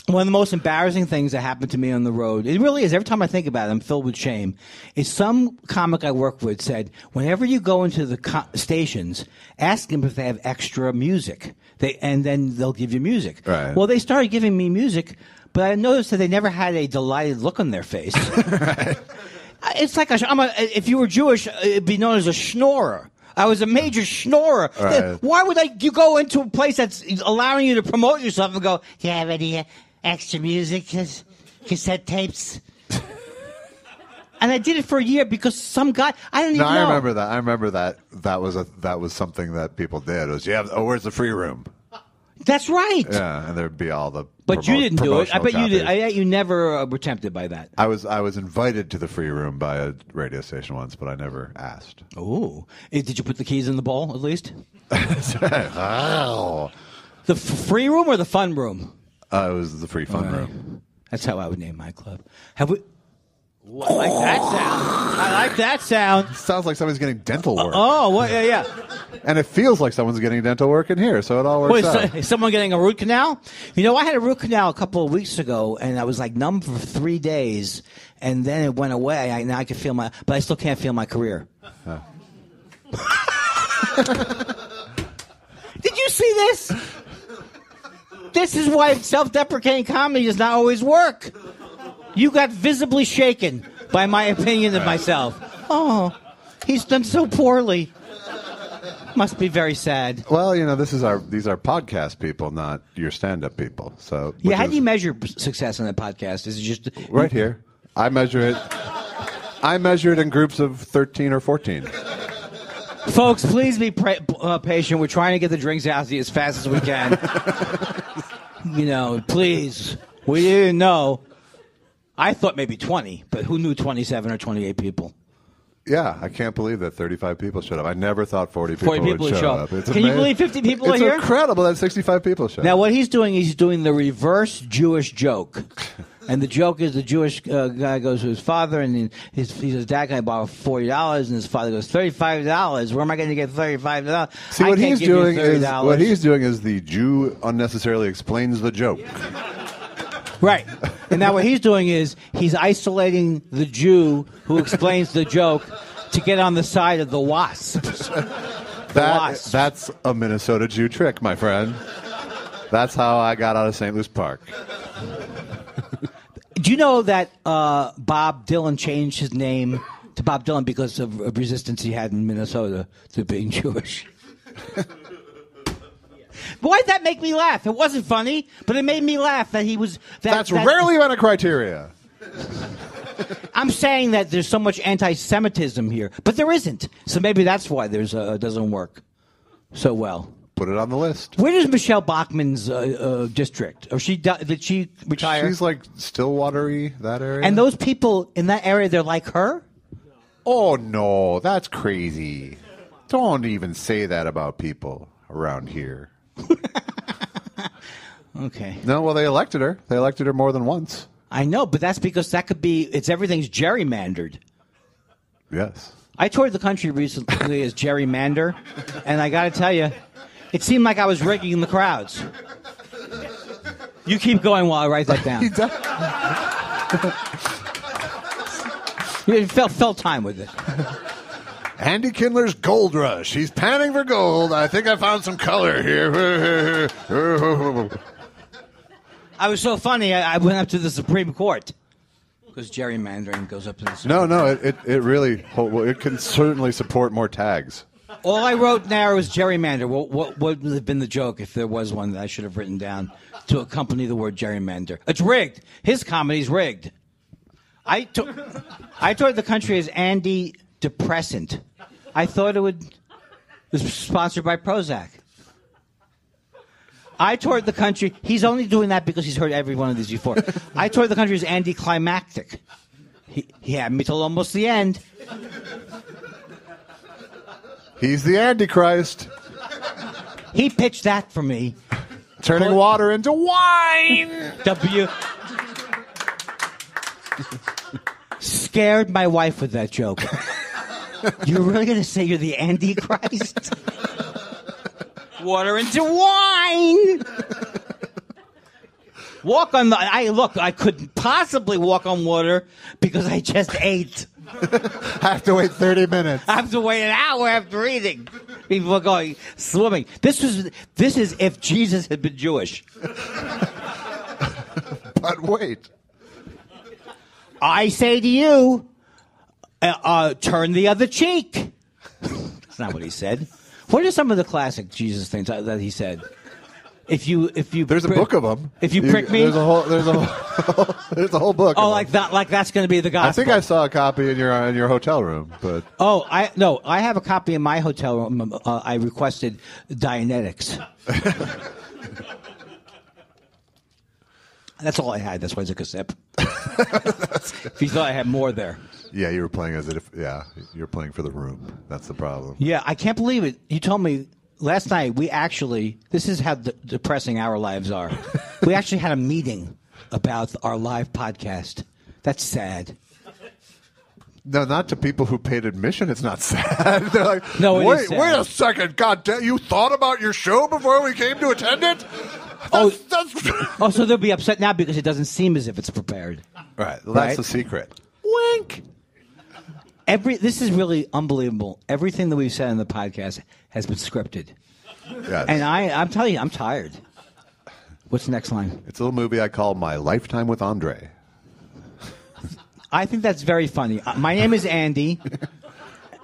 One of the most embarrassing things that happened to me on the road, it really is, every time I think about it, I'm filled with shame, is some comic I work with said, whenever you go into the stations, ask them if they have extra music, and then they'll give you music. Right. Well, they started giving me music, but I noticed that they never had a delighted look on their face. Right. It's like, if you were Jewish, it'd be known as a schnorrer. I was a major schnorrer. Right. Why would you go into a place that's allowing you to promote yourself and go, do you have any extra music, cassette tapes? And I did it for a year because some guy, I didn't even know. I remember that. That was something that people did. It was, where's the free room? That's right. Yeah, and there'd be all the. But you didn't do it. I bet copies. you did. I bet you never were tempted by that. I was invited to the free room by a radio station once, but I never asked. Oh, did you put the keys in the bowl at least? Wow. The free room or the fun room? It was the free fun room. That's how I would name my club. Have we? I like that sound. I like that sound. It sounds like somebody's getting dental work. Yeah. And it feels like someone's getting dental work in here, so it all works out. Is someone getting a root canal? You know, I had a root canal a couple of weeks ago, and I was like numb for 3 days, and then it went away. Now I can feel but I still can't feel my career. Huh. Did you see this? This is why self-deprecating comedy does not always work. You got visibly shaken by my opinion of myself. Oh, he's done so poorly. Must be very sad. Well, these are podcast people, not your stand-up people. So yeah, how do you measure success on a podcast? Is it just right here? I measure it in groups of 13 or 14. Folks, please be patient. We're trying to get the drinks out to you as fast as we can. Please. We didn't know. I thought maybe 20, but who knew 27 or 28 people? Yeah, I can't believe that 35 people showed up. I never thought 40 people would show up. Can you believe 50 people are here? It's incredible that 65 people showed up. Now, what he's doing the reverse Jewish joke. And the joke is the Jewish guy goes to his father, and he says, Dad, can I borrow $40? And his father goes, $35? Where am I going to get $35? See, what he's doing is the Jew unnecessarily explains the joke. Right. And now what he's doing is he's isolating the Jew who explains the joke to get on the side of the wasps. That's a Minnesota Jew trick, my friend. That's how I got out of St. Louis Park. Do you know that Bob Dylan changed his name to Bob Dylan because of a resistance he had in Minnesota to being Jewish? Why'd that make me laugh? It wasn't funny, but it made me laugh that he was... That's rarely been a criteria. I'm saying that there's so much anti-Semitism here, but there isn't. So maybe that's why it doesn't work so well. Put it on the list. Where is Michelle Bachmann's district? Or did she retire? She's like Stillwater-y, that area. And those people in that area, they're like her? Oh, no, that's crazy. Don't even say that about people around here. Okay. No, well, they elected her. They elected her more than once. I know, but that's because everything's gerrymandered. Yes. I toured the country recently as gerrymander, and I got to tell you, it seemed like I was rigging the crowds. You keep going while I write that down. You felt time with it. Andy Kindler's Gold Rush. He's panning for gold. I think I found some color here. I was so funny, I went up to the Supreme Court. Because gerrymandering goes up to the Supreme Court. No, it really, it can certainly support more tags. All I wrote now is gerrymander. What would have been the joke if there was one that I should have written down to accompany the word gerrymander? It's rigged. His comedy's rigged. I toured the country as antidepressant. I thought it was sponsored by Prozac. I toured the country. He's only doing that because he's heard every one of these before. I toured the country as anticlimactic. He had me till almost the end. He's the Antichrist. He pitched that for me. Turning water into wine. Scared my wife with that joke. You're really going to say you're the Antichrist? Water into wine. I couldn't possibly walk on water because I just ate. I have to wait 30 minutes. I have to wait an hour after eating. People are going swimming. This is if Jesus had been Jewish. But wait. I say to you, turn the other cheek. That's not what he said. What are some of the classic Jesus things that he said? If you There's a book of them. If you prick me, there's a whole book. Oh, like that, like that's going to be the gospel. I think I saw a copy in your hotel room, but I have a copy in my hotel room. I requested Dianetics. That's all I had. That's why I took a sip. If you thought I had more there. Yeah, you were playing you're playing for the room. That's the problem. Yeah, I can't believe it. You told me last night this is how depressing our lives are. We actually had a meeting about our live podcast. That's sad. No, not to people who paid admission. It's not sad. They're like, no, wait a second. God damn, you thought about your show before we came to attend it? So they'll be upset now because it doesn't seem as if it's prepared. Right. Well, that's the secret. Wink. This is really unbelievable. Everything that we've said in the podcast has been scripted. Yes. And I'm telling you, I'm tired. What's the next line? It's a little movie I call My Lifetime with Andre. I think that's very funny. My name is Andy.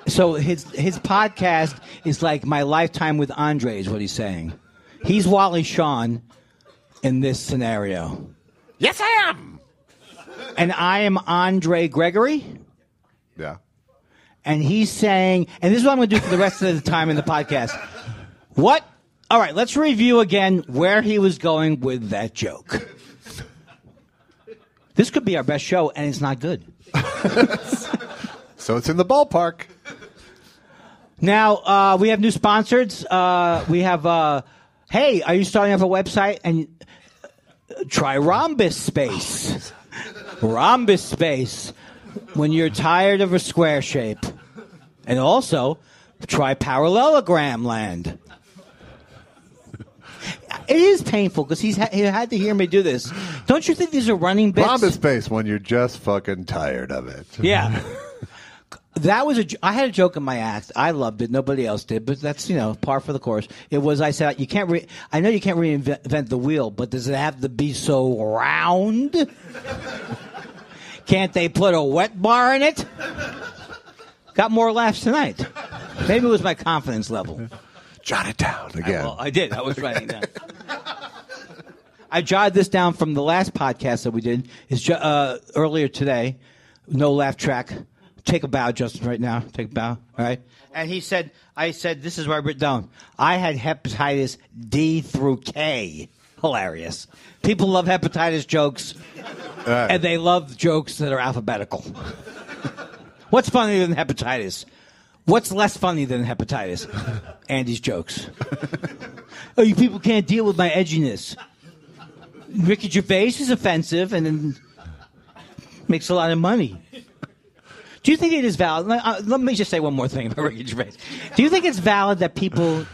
So his podcast is like My Lifetime with Andre is what he's saying. He's Wally Shawn in this scenario. Yes, I am. And I am Andre Gregory. Yeah. And he's saying, and this is what I'm going to do for the rest of the time in the podcast. What? All right, let's review again where he was going with that joke. This could be our best show, and it's not good. So it's in the ballpark. Now, we have new sponsors. We have, hey, are you starting up a website? And try Rhombus Space. Rhombus Space. When you're tired of a square shape. And also, try Parallelogram Land. It is painful because he had to hear me do this. Don't you think these are running bits? Rhombus Space when you're just fucking tired of it. Yeah. That was I had a joke in my act. I loved it. Nobody else did, but that's, par for the course. It was, I said, I know you can't reinvent the wheel, but does it have to be so round? Can't they put a wet bar in it? Got more laughs tonight. Maybe it was my confidence level. Jot it down again. I did. I was writing it down. I jotted this down from the last podcast that we did. It's earlier today. No laugh track. Take a bow, Justin, right now. Take a bow. All right. And I said, this is where I wrote down. I had hepatitis D through K. Hilarious. People love hepatitis jokes, and they love jokes that are alphabetical. What's funnier than hepatitis? What's less funny than hepatitis? Andy's jokes. Oh, you people can't deal with my edginess. Ricky Gervais is offensive and then makes a lot of money. Do you think it is valid? Let me just say one more thing about Ricky Gervais. Do you think it's valid that people,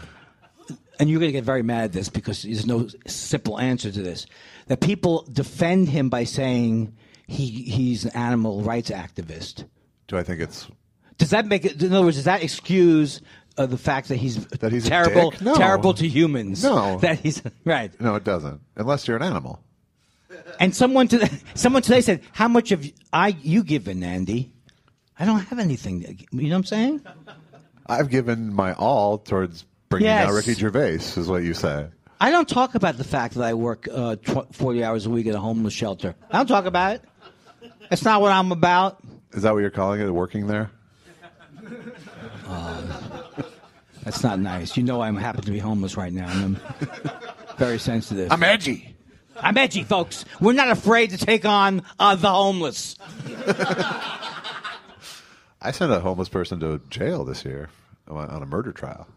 and you're going to get very mad at this because there's no simple answer to this, that people defend him by saying he's an animal rights activist? Do I think it's... Does that make it? In other words, does that excuse the fact that he's terrible, a dick? No. terrible to humans? No, that he's right. No, it doesn't. Unless you're an animal. And someone today said, "How much of you given, Andy?" I don't have anything. You know what I'm saying? I've given my all towards bringing Yes. down Ricky Gervais, is what you say. I don't talk about the fact that I work 40 hours a week at a homeless shelter. I don't talk about it. That's not what I'm about. Is that what you're calling it, working there? That's not nice. You know I'm happy to be homeless right now, and I'm very sensitive. I'm edgy. I'm edgy, folks. We're not afraid to take on the homeless. I sent a homeless person to jail this year on a murder trial.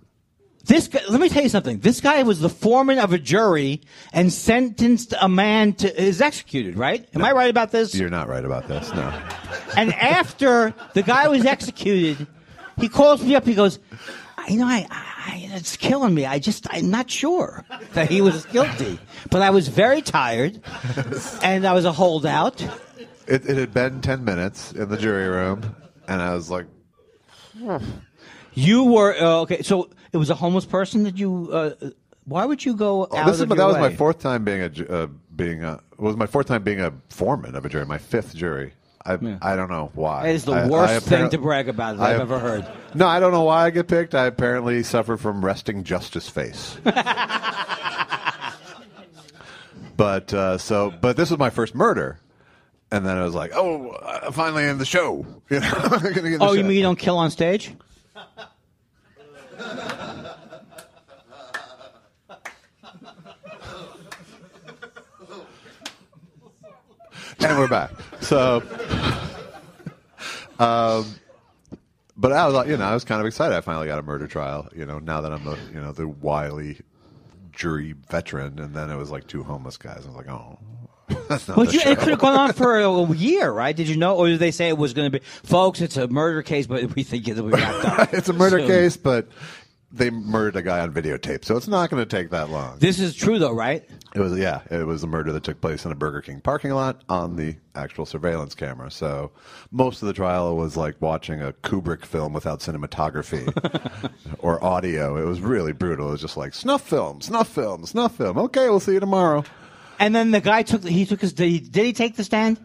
This guy, let me tell you something. This guy was the foreman of a jury and sentenced a man to is executed, right? Am I right about this? You're not right about this, no. And after the guy was executed, he calls me up. He goes, it's killing me. I'm not sure that he was guilty. But I was very tired, and I was a holdout. It had been 10 minutes in the jury room, and I was like... You were... okay, so it was a homeless person that you... why would you go out of your That was way? my fourth time being a foreman of a jury, my fifth jury. I don't know why. It is the worst thing to brag about that I've ever heard. No, I don't know why I get picked. I apparently suffer from resting justice face. But this was my first murder, and then I was like, finally in the show. You know, I'm gonna get in the show. You mean you don't kill on stage? And we're back. So, but I was, I was kind of excited. I finally got a murder trial. Now that I'm the wily jury veteran, and then it was like two homeless guys. I was like, oh, that's not. But the show. it could have gone on for a year, right? Did you know, or did they say it was going to be, folks? It's a murder case, but we think it'll be wrapped up. It's a murder soon. case, but they murdered a guy on videotape, so it's not going to take that long. This is true, though, right? It was a murder that took place in a Burger King parking lot on the actual surveillance camera. So most of the trial was like watching a Kubrick film without cinematography or audio. It was really brutal. It was just like snuff film, snuff film, snuff film. Okay, we'll see you tomorrow. And then the guy did he take the stand?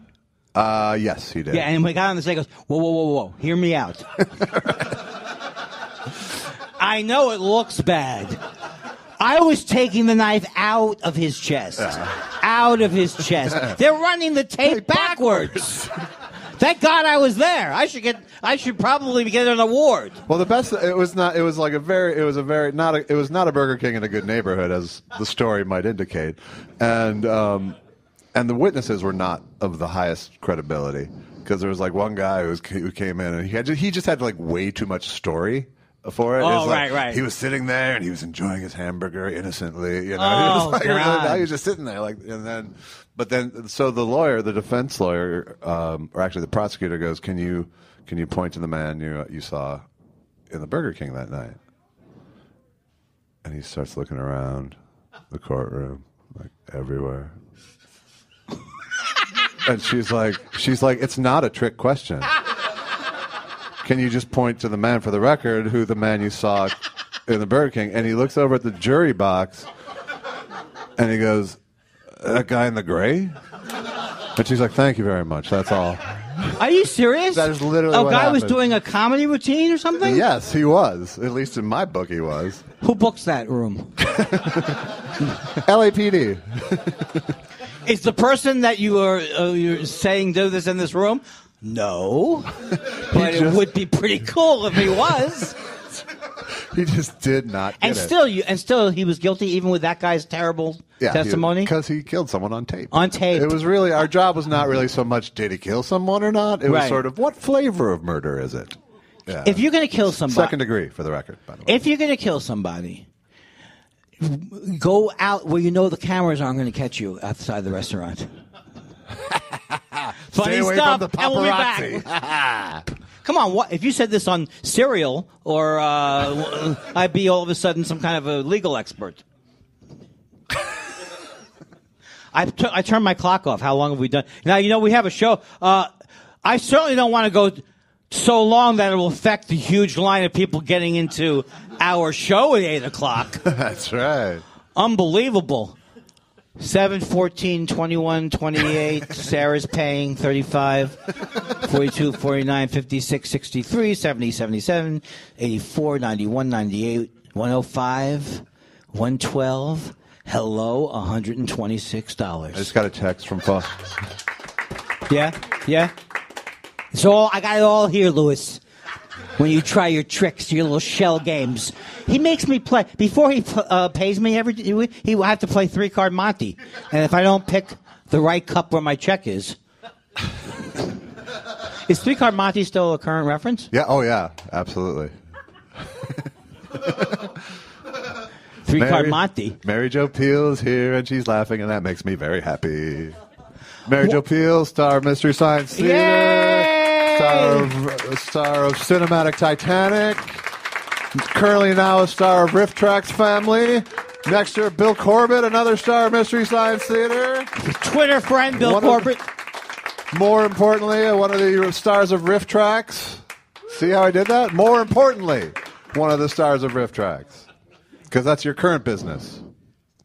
Yes, he did. Yeah, and when he got on the stand, he goes, whoa, hear me out. I know it looks bad. I was taking the knife out of his chest. Out of his chest. They're running the tape backwards. Thank God I was there. I should probably get an award. Well, it was not a Burger King in a good neighborhood, as the story might indicate. And the witnesses were not of the highest credibility, because there was like one guy who came in and he just had like way too much story for it. Oh, right. He was sitting there and he was enjoying his hamburger innocently. Oh, God. He was just sitting there so the defense lawyer, or actually the prosecutor goes, can you point to the man you saw in the Burger King that night? And he starts looking around the courtroom, like everywhere. And she's like, it's not a trick question. Can you just point to the man, for the record, who the man you saw in the Burger King? And he looks over at the jury box, and he goes, that guy in the gray? And she's like, thank you very much. That's all. Are you serious? That is literally what guy happened. was doing a comedy routine or something? Yes, he was. At least in my book, he was. Who books that room? LAPD. Is the person that you're saying do this in this room? No. But it would be pretty cool if he was. He just did not get And still he was guilty even with that guy's terrible testimony? Because he killed someone on tape. On tape. It was really, our job was not really so much, did he kill someone or not? It was Right. sort of, what flavor of murder is it? Yeah. If you're going to kill somebody... Second degree, for the record, by the way. If you're going to kill somebody, go out where you know the cameras aren't going to catch you outside the restaurant. Funny Stay away stuff, from the and we'll be paparazzi. back. Come on, what if you said this on Serial, or I'd be all of a sudden some kind of a legal expert. I turned my clock off. How long have we done? Now, we have a show. I certainly don't want to go so long that it will affect the huge line of people getting into our show at 8 o'clock. That's right. Unbelievable. 7, 14, 21, 28. Sarah's paying 35, 42, 49, 56, 63, 70, 77, 84, 91, 98, 105, 112. Hello, $126. I just got a text from Foster. Yeah. I got it all here, Louis. When you try your tricks, your little shell games. He makes me play. Before he pays me he will have to play 3-card Monte. And if I don't pick the right cup where my check is 3-card Monte still a current reference? Yeah, oh yeah, absolutely. 3-card Monte. Mary Jo Peele is here, and she's laughing, and that makes me very happy. Mary Jo Peele, star of Mystery Science Theater. Yay! Star of Cinematic Titanic. Currently now a star of Riff Tracks Family. Next year, Bill Corbett, another star of Mystery Science Theater. Twitter friend Bill Corbett. More importantly, one of the stars of Riff Tracks. See how I did that? More importantly, one of the stars of Riff Tracks. Because that's your current business.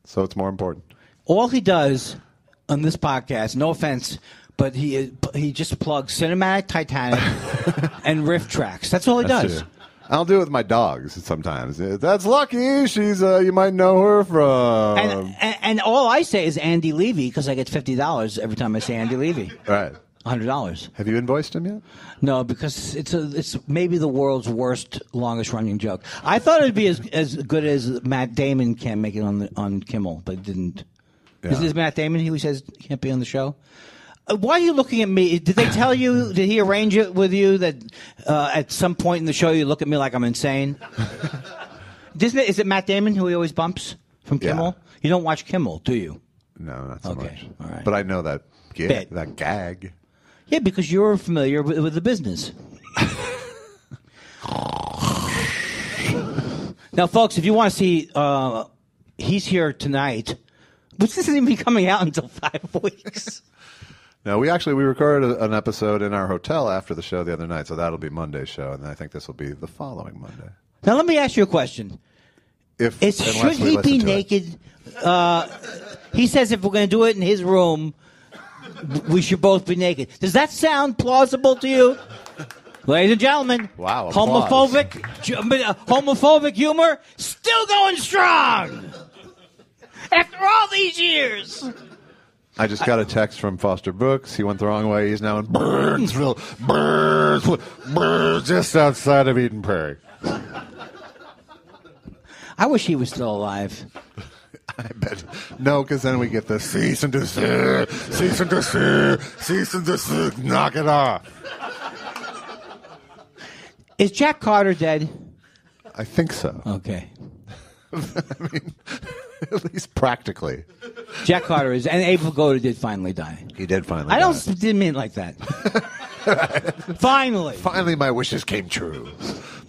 So it's more important. All he does on this podcast, no offense, but he just plugs Cinematic Titanic and Riff Tracks. That's all he does. I'll do it with my dogs sometimes. That's Lucky. She's you might know her from. And all I say is Andy Levy because I get $50 every time I say Andy Levy. Right. $100. Have you invoiced him yet? No, because it's maybe the world's worst, longest running joke. I thought it'd be as good as Matt Damon can't make it on Kimmel, but it didn't. Yeah. Is this Matt Damon who says he can't be on the show? Why are you looking at me? Did they tell you? Did he arrange it with you that at some point in the show you look at me like I'm insane? Is it Matt Damon who he always bumps from Kimmel? Yeah. You don't watch Kimmel, do you? No, not so much. All right. But I know that gag. Yeah, because you're familiar with the business. Now, folks, if you want to see, he's here tonight, which isn't even coming out until 5 weeks. No, we recorded an episode in our hotel after the show the other night, so that'll be Monday's show, and I think this will be the following Monday. Now, let me ask you a question. Should he be naked? He says if we're going to do it in his room, we should both be naked. Does that sound plausible to you? Ladies and gentlemen, wow, homophobic humor still going strong after all these years. I just got a text from Foster Brooks. He went the wrong way. He's now in Burnsville, just outside of Eden Prairie. I wish he was still alive. I bet. No, because then we get the cease and desist, knock it off. Is Jack Carter dead? I think so. Okay. I mean, at least practically. Jack Carter is, and Abe Vigoda did finally die. He did finally die. Didn't mean it like that. Finally. Finally, my wishes came true.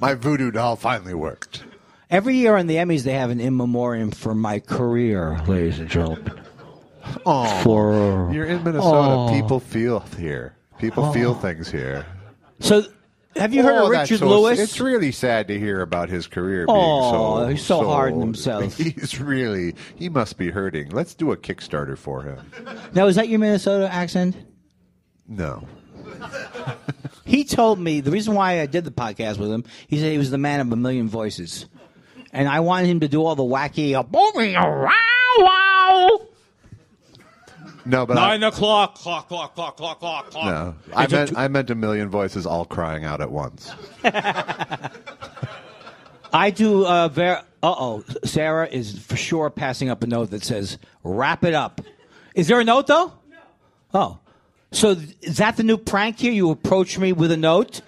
My voodoo doll finally worked. Every year on the Emmys, they have an in memoriam for my career, ladies and gentlemen. Oh, you're in Minnesota. People feel here. People feel things here. So, have you heard of Richard Lewis? It's really sad to hear about his career being he's so hard on himself. He must be hurting. Let's do a Kickstarter for him. Now, is that your Minnesota accent? No. He told me, the reason why I did the podcast with him, he said he was the man of a million voices. And I wanted him to do all the wacky, wow. No, but 9 o'clock, clock. No, I meant a million voices all crying out at once. I do. Sarah is for sure passing up a note that says "wrap it up." Is there a note though? No. Oh, so is that the new prank here? You approach me with a note,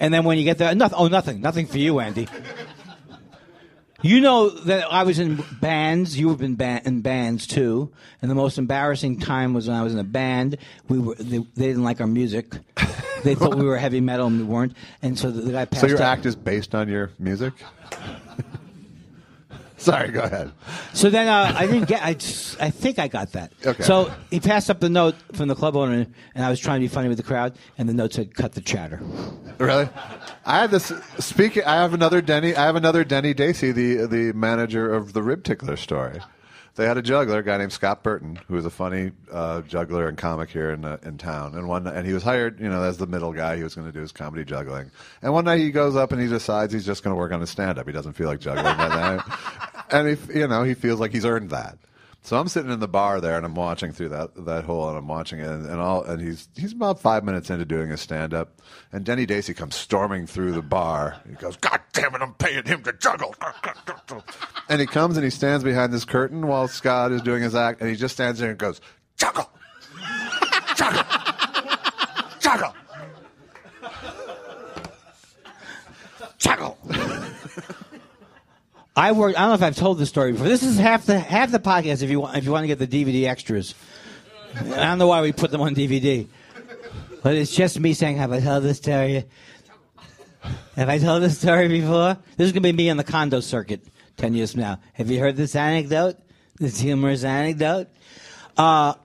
and then when you get there, nothing for you, Andy. You know that I was in bands. You have been in bands too. And the most embarrassing time was when I was in a band. They didn't like our music. They thought we were heavy metal and we weren't. And so the guy passed. So your act is based on your music? Sorry, go ahead. So then I didn't get. I think I got that. Okay. So he passed up the note from the club owner, and I was trying to be funny with the crowd, and the note said, "Cut the chatter." Really? I had this. I have another Denny Dacey, the manager of the Rib Tickler story. they had a juggler, a guy named Scott Burton, who was a funny juggler and comic here in town. And he was hired, as the middle guy. He was going to do his comedy juggling. And one night he goes up and he decides he's just going to work on his stand-up. He doesn't feel like juggling that night, and he feels like he's earned that. So I'm sitting in the bar there, and I'm watching through that hole, and I'm watching it, and he's about 5 minutes into doing his stand-up, and Denny Dacey comes storming through the bar. He goes, "God damn it, I'm paying him to juggle." And he comes and he stands behind this curtain while Scott is doing his act, and he just stands there and goes, "Juggle, juggle, juggle, juggle." I don't know if I've told this story before. This is half the podcast if you want to get the DVD extras. I don't know why we put them on DVD. But it's just me saying, have I told this story? Have I told this story before? This is going to be me on the condo circuit 10 years from now. Have you heard this anecdote? This humorous anecdote? I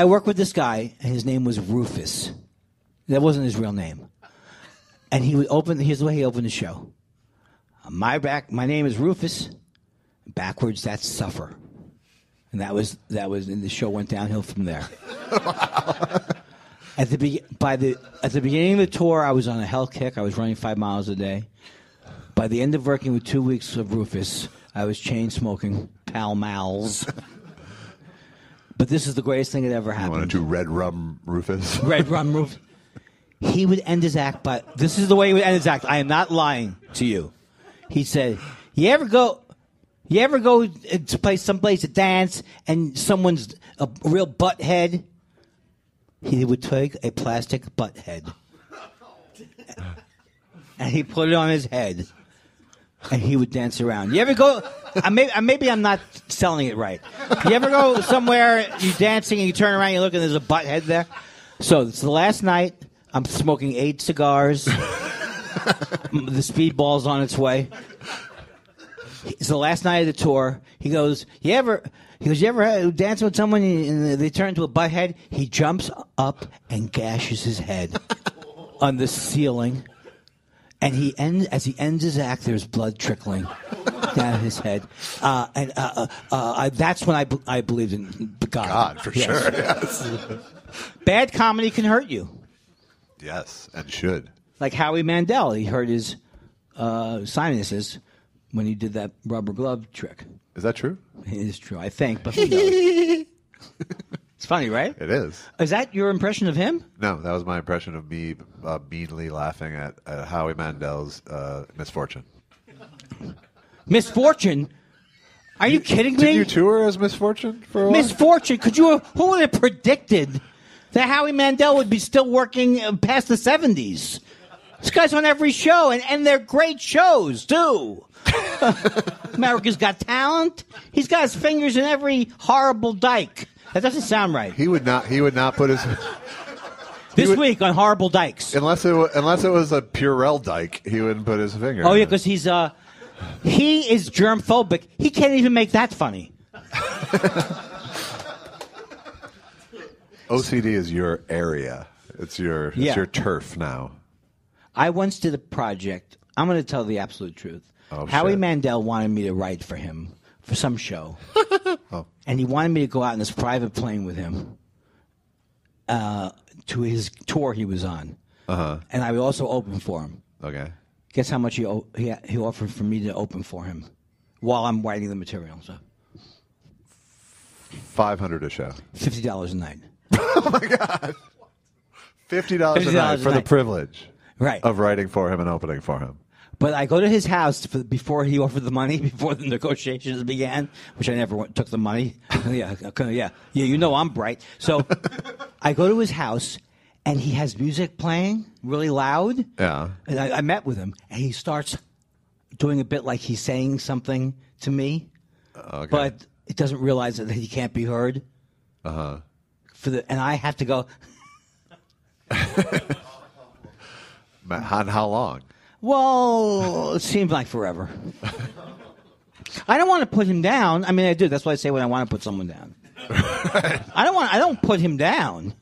worked with this guy, and his name was Rufus. That wasn't his real name. And here's the way he opened the show. My name is Rufus. Backwards, that's suffer. And that was, and the show went downhill from there. At the beginning of the tour, I was on a hell kick. I was running 5 miles a day. By the end of working with 2 weeks of Rufus, I was chain smoking Mpls. But this is the greatest thing that ever happened. You want to do Red Rum Rufus? Red Rum Rufus. He would end his act this is the way he would end his act. I am not lying to you. He said, You ever go to play someplace to dance and someone's a real butt head? He would take a plastic butt head and he put it on his head and he would dance around. You ever go? Maybe I'm not selling it right. You ever go somewhere, you're dancing and you turn around, you look and there's a butt head there? So it's the last night. I'm smoking 8 cigars. The speedball's on its way. It's the last night of the tour. He goes, you ever dance with someone and they turn into a butthead? He jumps up and gashes his head on the ceiling. And as he ends his act, there's blood trickling down his head. That's when I believed in God. God, for sure, yes. Bad comedy can hurt you. Yes, and should. Like Howie Mandel, he hurt his sinuses when he did that rubber glove trick. Is that true? It is true, I think, but who knows? It's funny, right? It is. Is that your impression of him? No, that was my impression of me meanly laughing at Howie Mandel's misfortune. Misfortune? Are you kidding me? Did you tour as Misfortune for a while? Misfortune? Who would have predicted that Howie Mandel would be still working past the 70s? This guy's on every show, and they're great shows, too. America's Got Talent. He's got his fingers in every horrible dyke. That doesn't sound right. He would not put his... This week on Horrible Dykes. Unless it was a Purell dyke, he wouldn't put his finger in. Oh, yeah, because he is germ-phobic. He can't even make that funny. OCD is your area. It's your turf now. I once did a project. I'm going to tell the absolute truth. Oh, Howie shit. Mandel wanted me to write for him for some show. Oh. And he wanted me to go out in this private plane with him to his tour he was on. Uh-huh. And I would also open for him. Okay. Guess how much he offered for me to open for him while I'm writing the material. So $500 a show. $50 a night. Oh, my God. $50 a night for the privilege of writing for him and opening for him. But I go to his house before he offered the money, before the negotiations began, which I never took the money. Yeah, you know I'm bright. So I go to his house, and he has music playing really loud. Yeah. And I met with him, and he starts doing a bit like he's saying something to me, but it doesn't realize that he can't be heard. Uh-huh. And I have to go... How long? Well, it seems like forever. I don't want to put him down. I mean, I do. That's what I say when I want to put someone down. I don't put him down.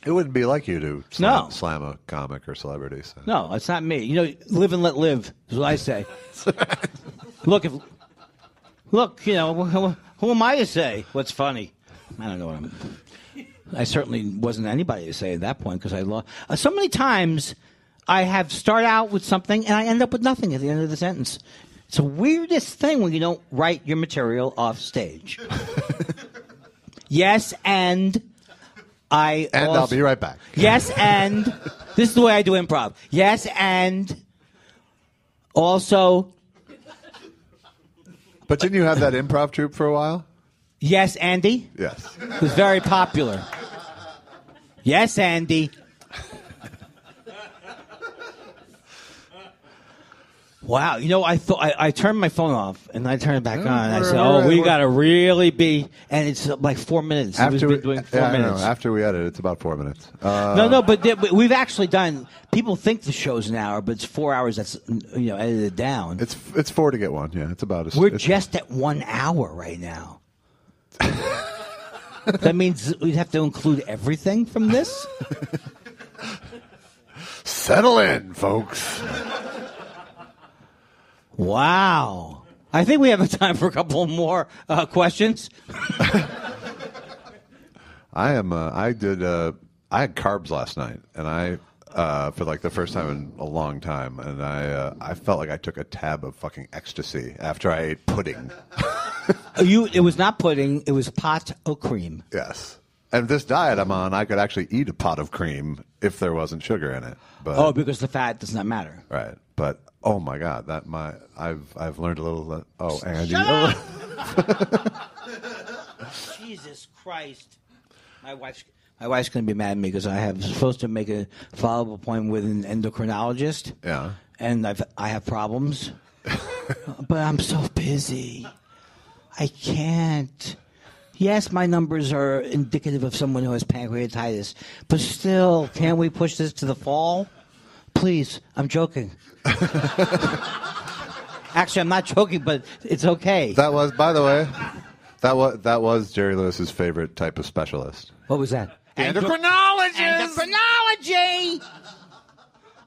It wouldn't be like you to slam a comic or celebrity. So. No, it's not me. You know, live and let live is what I say. Look, you know, Who am I to say what's funny? I don't know what I certainly wasn't anybody to say at that point because I lost. So many times I have start out with something and I end up with nothing at the end of the sentence. It's the weirdest thing when you don't write your material off stage. Yes, and I'll be right back. Yes, and this is the way I do improv. Yes, and also. But didn't you have that improv troupe for a while? Yes, Andy. Yes. It was very popular. Yes, Andy. Wow, I thought I turned my phone off and I turned it back on. And I said, "Oh, we got to really be," and it's like 4 minutes. After We've been doing 4 minutes. After we edit, it's about 4 minutes. But we've actually done. People think the show's an hour, but it's 4 hours. That's edited down. It's 4 to get one. Yeah, it's about. We're just at 1 hour right now. That means we'd have to include everything from this. Settle in, folks. Wow. I think we have time for a couple more questions. I had carbs last night, and I for like the first time in a long time, and I felt like I took a tab of fucking ecstasy after I ate pudding. It was not pudding, it was pot of cream. Yes. And this diet I'm on, I could actually eat a pot of cream if there wasn't sugar in it. But, because the fat does not matter. Right. But oh my God, I've learned a little. Oh, Andy. Shut up! Jesus Christ. My wife's going to be mad at me because I am supposed to make a follow-up appointment with an endocrinologist. Yeah. And I have problems. But I'm so busy. I can't. Yes, my numbers are indicative of someone who has pancreatitis. But still, can't we push this to the fall? Please, I'm joking. Actually, I'm not joking, but it's okay. That was, by the way, that was Jerry Lewis's favorite type of specialist. What was that? Endocrinologist! Endocrinology!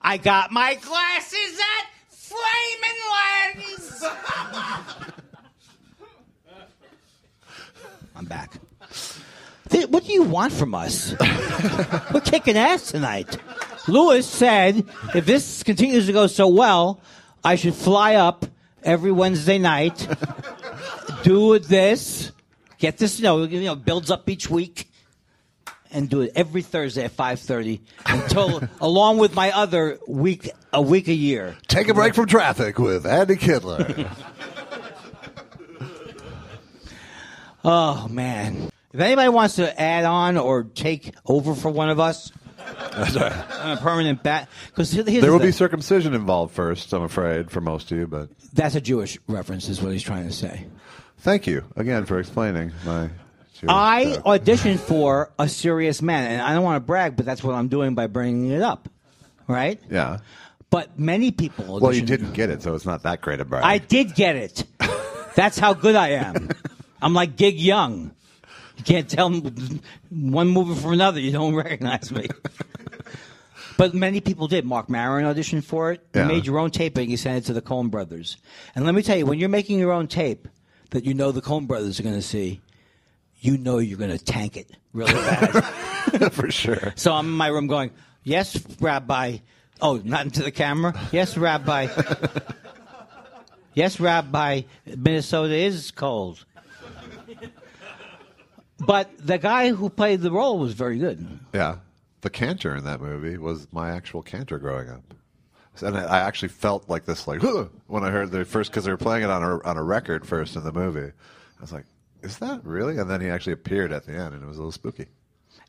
I got my glasses at Flamin' Lens! I'm back. What do you want from us? We're kicking ass tonight. Lewis said, if this continues to go so well, I should fly up every Wednesday night, do this, get this, builds up each week, and do it every Thursday at 5:30 until, along with my other week a year. Take a break from traffic with Andy Kindler. Oh, man. If anybody wants to add on or take over for one of us, I'm a permanent bat. There will be circumcision involved first, I'm afraid, for most of you. But that's a Jewish reference, is what he's trying to say. Thank you again for explaining my Jewish I auditioned for A Serious Man, and I don't want to brag, but that's what I'm doing by bringing it up, right? Yeah. But many people auditioned. Well, you didn't get it, so it's not that great a brag. I did get it. That's how good I am. I'm like Gig Young. You can't tell one movie from another. You don't recognize me. But many people did. Mark Maron auditioned for it. You made your own tape and you sent it to the Coen brothers. And let me tell you, when you're making your own tape that the Coen brothers are going to see, you're going to tank it really bad. For sure. So I'm in my room going, yes, Rabbi. Oh, not into the camera? Yes, Rabbi. Yes, Rabbi. Minnesota is cold. But the guy who played the role was very good. Yeah. The cantor in that movie was my actual cantor growing up. And I actually felt like this, like, when I heard the first, because they were playing it on a record first in the movie. I was like, is that really? And then he actually appeared at the end, and it was a little spooky.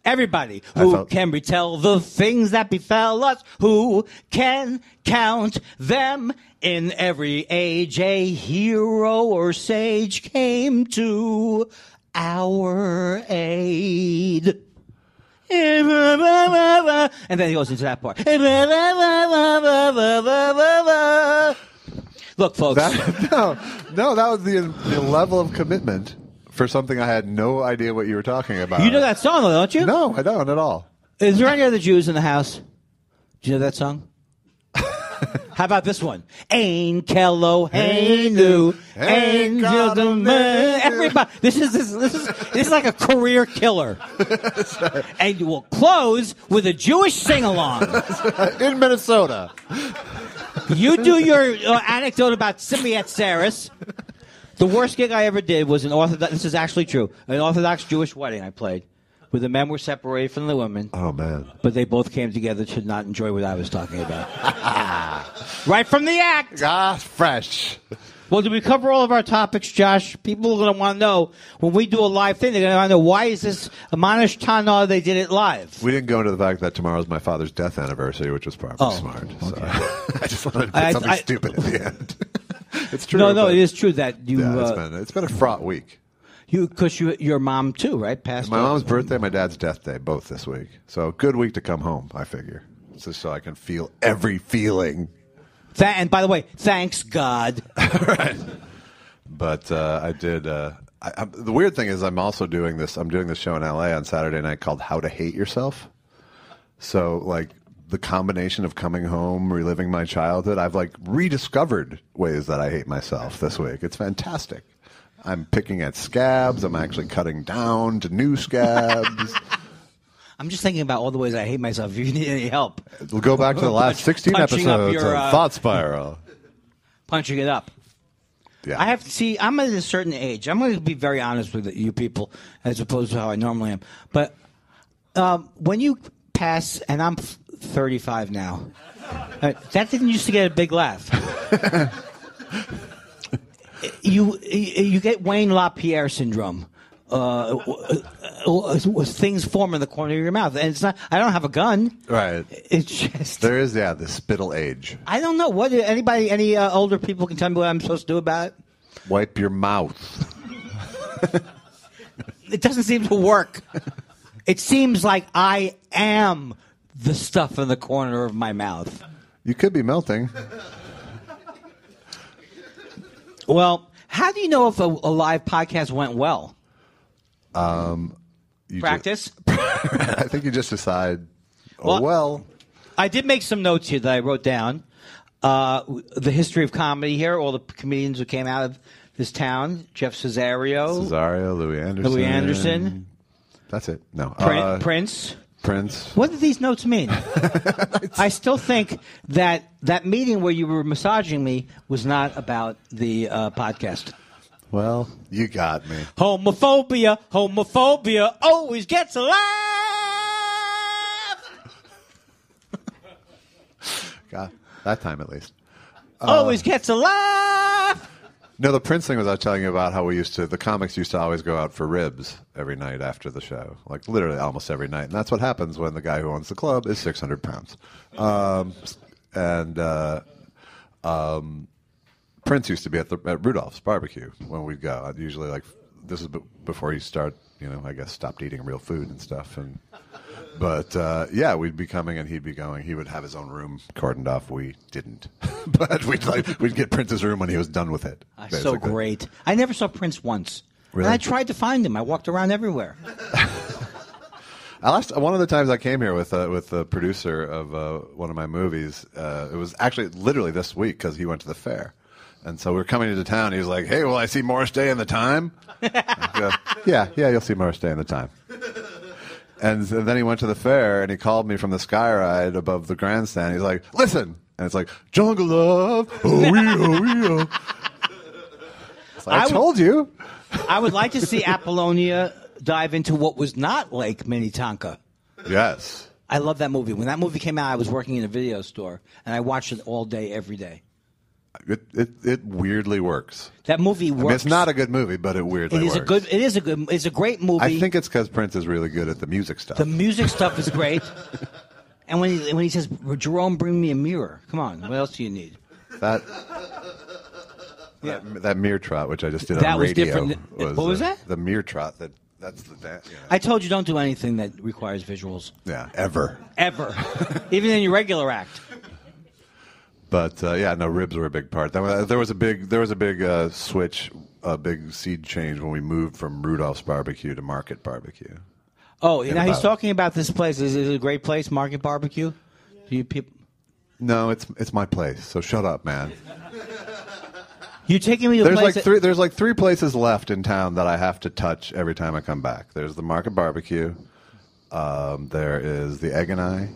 Everybody who can retell the things that befell us, who can count them in every age, a hero or sage came to our aid. And then he goes into that part. Look, folks. No, that was the level of commitment for something I had no idea what you were talking about. You know that song, though, don't you? No, I don't at all. Is there any other Jews in the house? Do you know that song? How about this one? Ain't Kello, hey new, ain't gentlemen. Everybody, this is like a career killer. And we'll close with a Jewish sing-along in Minnesota. You do your anecdote about Simiat Saris. The worst gig I ever did was an Orthodox. This is actually true. An Orthodox Jewish wedding I played, where the men were separated from the women. Oh man! But they both came together to not enjoy what I was talking about. Right from the act. Fresh. Well, did we cover all of our topics, Josh? People are going to want to know when we do a live thing. They're going to want to know why is this Manish Tana? They did it live. We didn't go into the fact that tomorrow's my father's death anniversary, which was probably smart. Okay. So I just wanted to put something stupid at the end. It's true. No, it is true that you. Yeah, it's been a fraught week. Because your mom too, right? Passed. My mom's birthday, my dad's death day, both this week. So good week to come home. I figure, just so I can feel every feeling. And by the way, thanks God. Right. But I did. The weird thing is, I'm also doing this. I'm doing this show in LA on Saturday night called "How to Hate Yourself." So, like, the combination of coming home, reliving my childhood, I've like rediscovered ways that I hate myself this week. It's fantastic. I'm picking at scabs. I'm actually cutting down to new scabs. I'm just thinking about all the ways I hate myself. If you need any help, we'll go back to the last 16 episodes of Thought Spiral. Punching it up. Yeah. I have to see. I'm at a certain age. I'm going to be very honest with you people, as opposed to how I normally am. But when you pass, and I'm 35 now, that didn't used to get a big laugh. You get Wayne LaPierre syndrome. Things form in the corner of your mouth, and it's not. I don't have a gun. Right. It's just there is the spittle age. I don't know what any older people can tell me what I'm supposed to do about it. Wipe your mouth. It doesn't seem to work. It seems like I am the stuff in the corner of my mouth. You could be melting. Well, how do you know if a live podcast went well? Practice? I think you just decide, well. I did make some notes here that I wrote down. The history of comedy here, all the comedians who came out of this town. Jeff Cesario, Louis Anderson. That's it. No. Prince. What did these notes mean? I still think that meeting where you were massaging me was not about the podcast. Well, you got me. Homophobia always gets a laugh. God, that time at least. Always gets a laugh. No, the Prince thing was I was telling you about how the comics used to always go out for ribs every night after the show. Like literally almost every night. And that's what happens when the guy who owns the club is 600 pounds. Prince used to be at Rudolph's barbecue when we'd go. I'd usually this is before he stopped eating real food and stuff. But we'd be coming and he'd be going. He would have his own room cordoned off. We didn't, but we'd get Prince's room when he was done with it. So great. I never saw Prince once. Really? And I tried to find him. I walked around everywhere. One of the times I came here with the producer of one of my movies. It was actually literally this week because he went to the fair. And so we were coming into town. He was like, "Hey, will I see Morris Day in the Time?" I go, yeah, you'll see Morris Day in the Time. And then he went to the fair, and he called me from the sky ride above the grandstand. He's like, "Listen." And it's like, "Jungle Love, oh, It's like, I told you. I would like to see Apollonia dive into what was not Lake Minnetonka. Yes. I love that movie. When that movie came out, I was working in a video store, and I watched it all day, every day. It weirdly works. That movie works. I mean, it's not a good movie, but it weirdly works. It's a great movie. I think it's because Prince is really good at the music stuff. The music stuff is great. And when he says, "Jerome, bring me a mirror," come on, what else do you need? That mirror trot, which I just did on radio, what was that? The mirror trot. That's the dance. You know. I told you don't do anything that requires visuals. Yeah, ever. Even in your regular act. But ribs were a big part. There was a big switch, a big seed change when we moved from Rudolph's Barbecue to Market Barbecue. Oh, now he's talking about this place. Is it a great place, Market Barbecue? Do you people? No, it's my place. So shut up, man. You're taking me to There's a place there's like three places left in town that I have to touch every time I come back. There's the Market Barbecue. There is the Egg and I.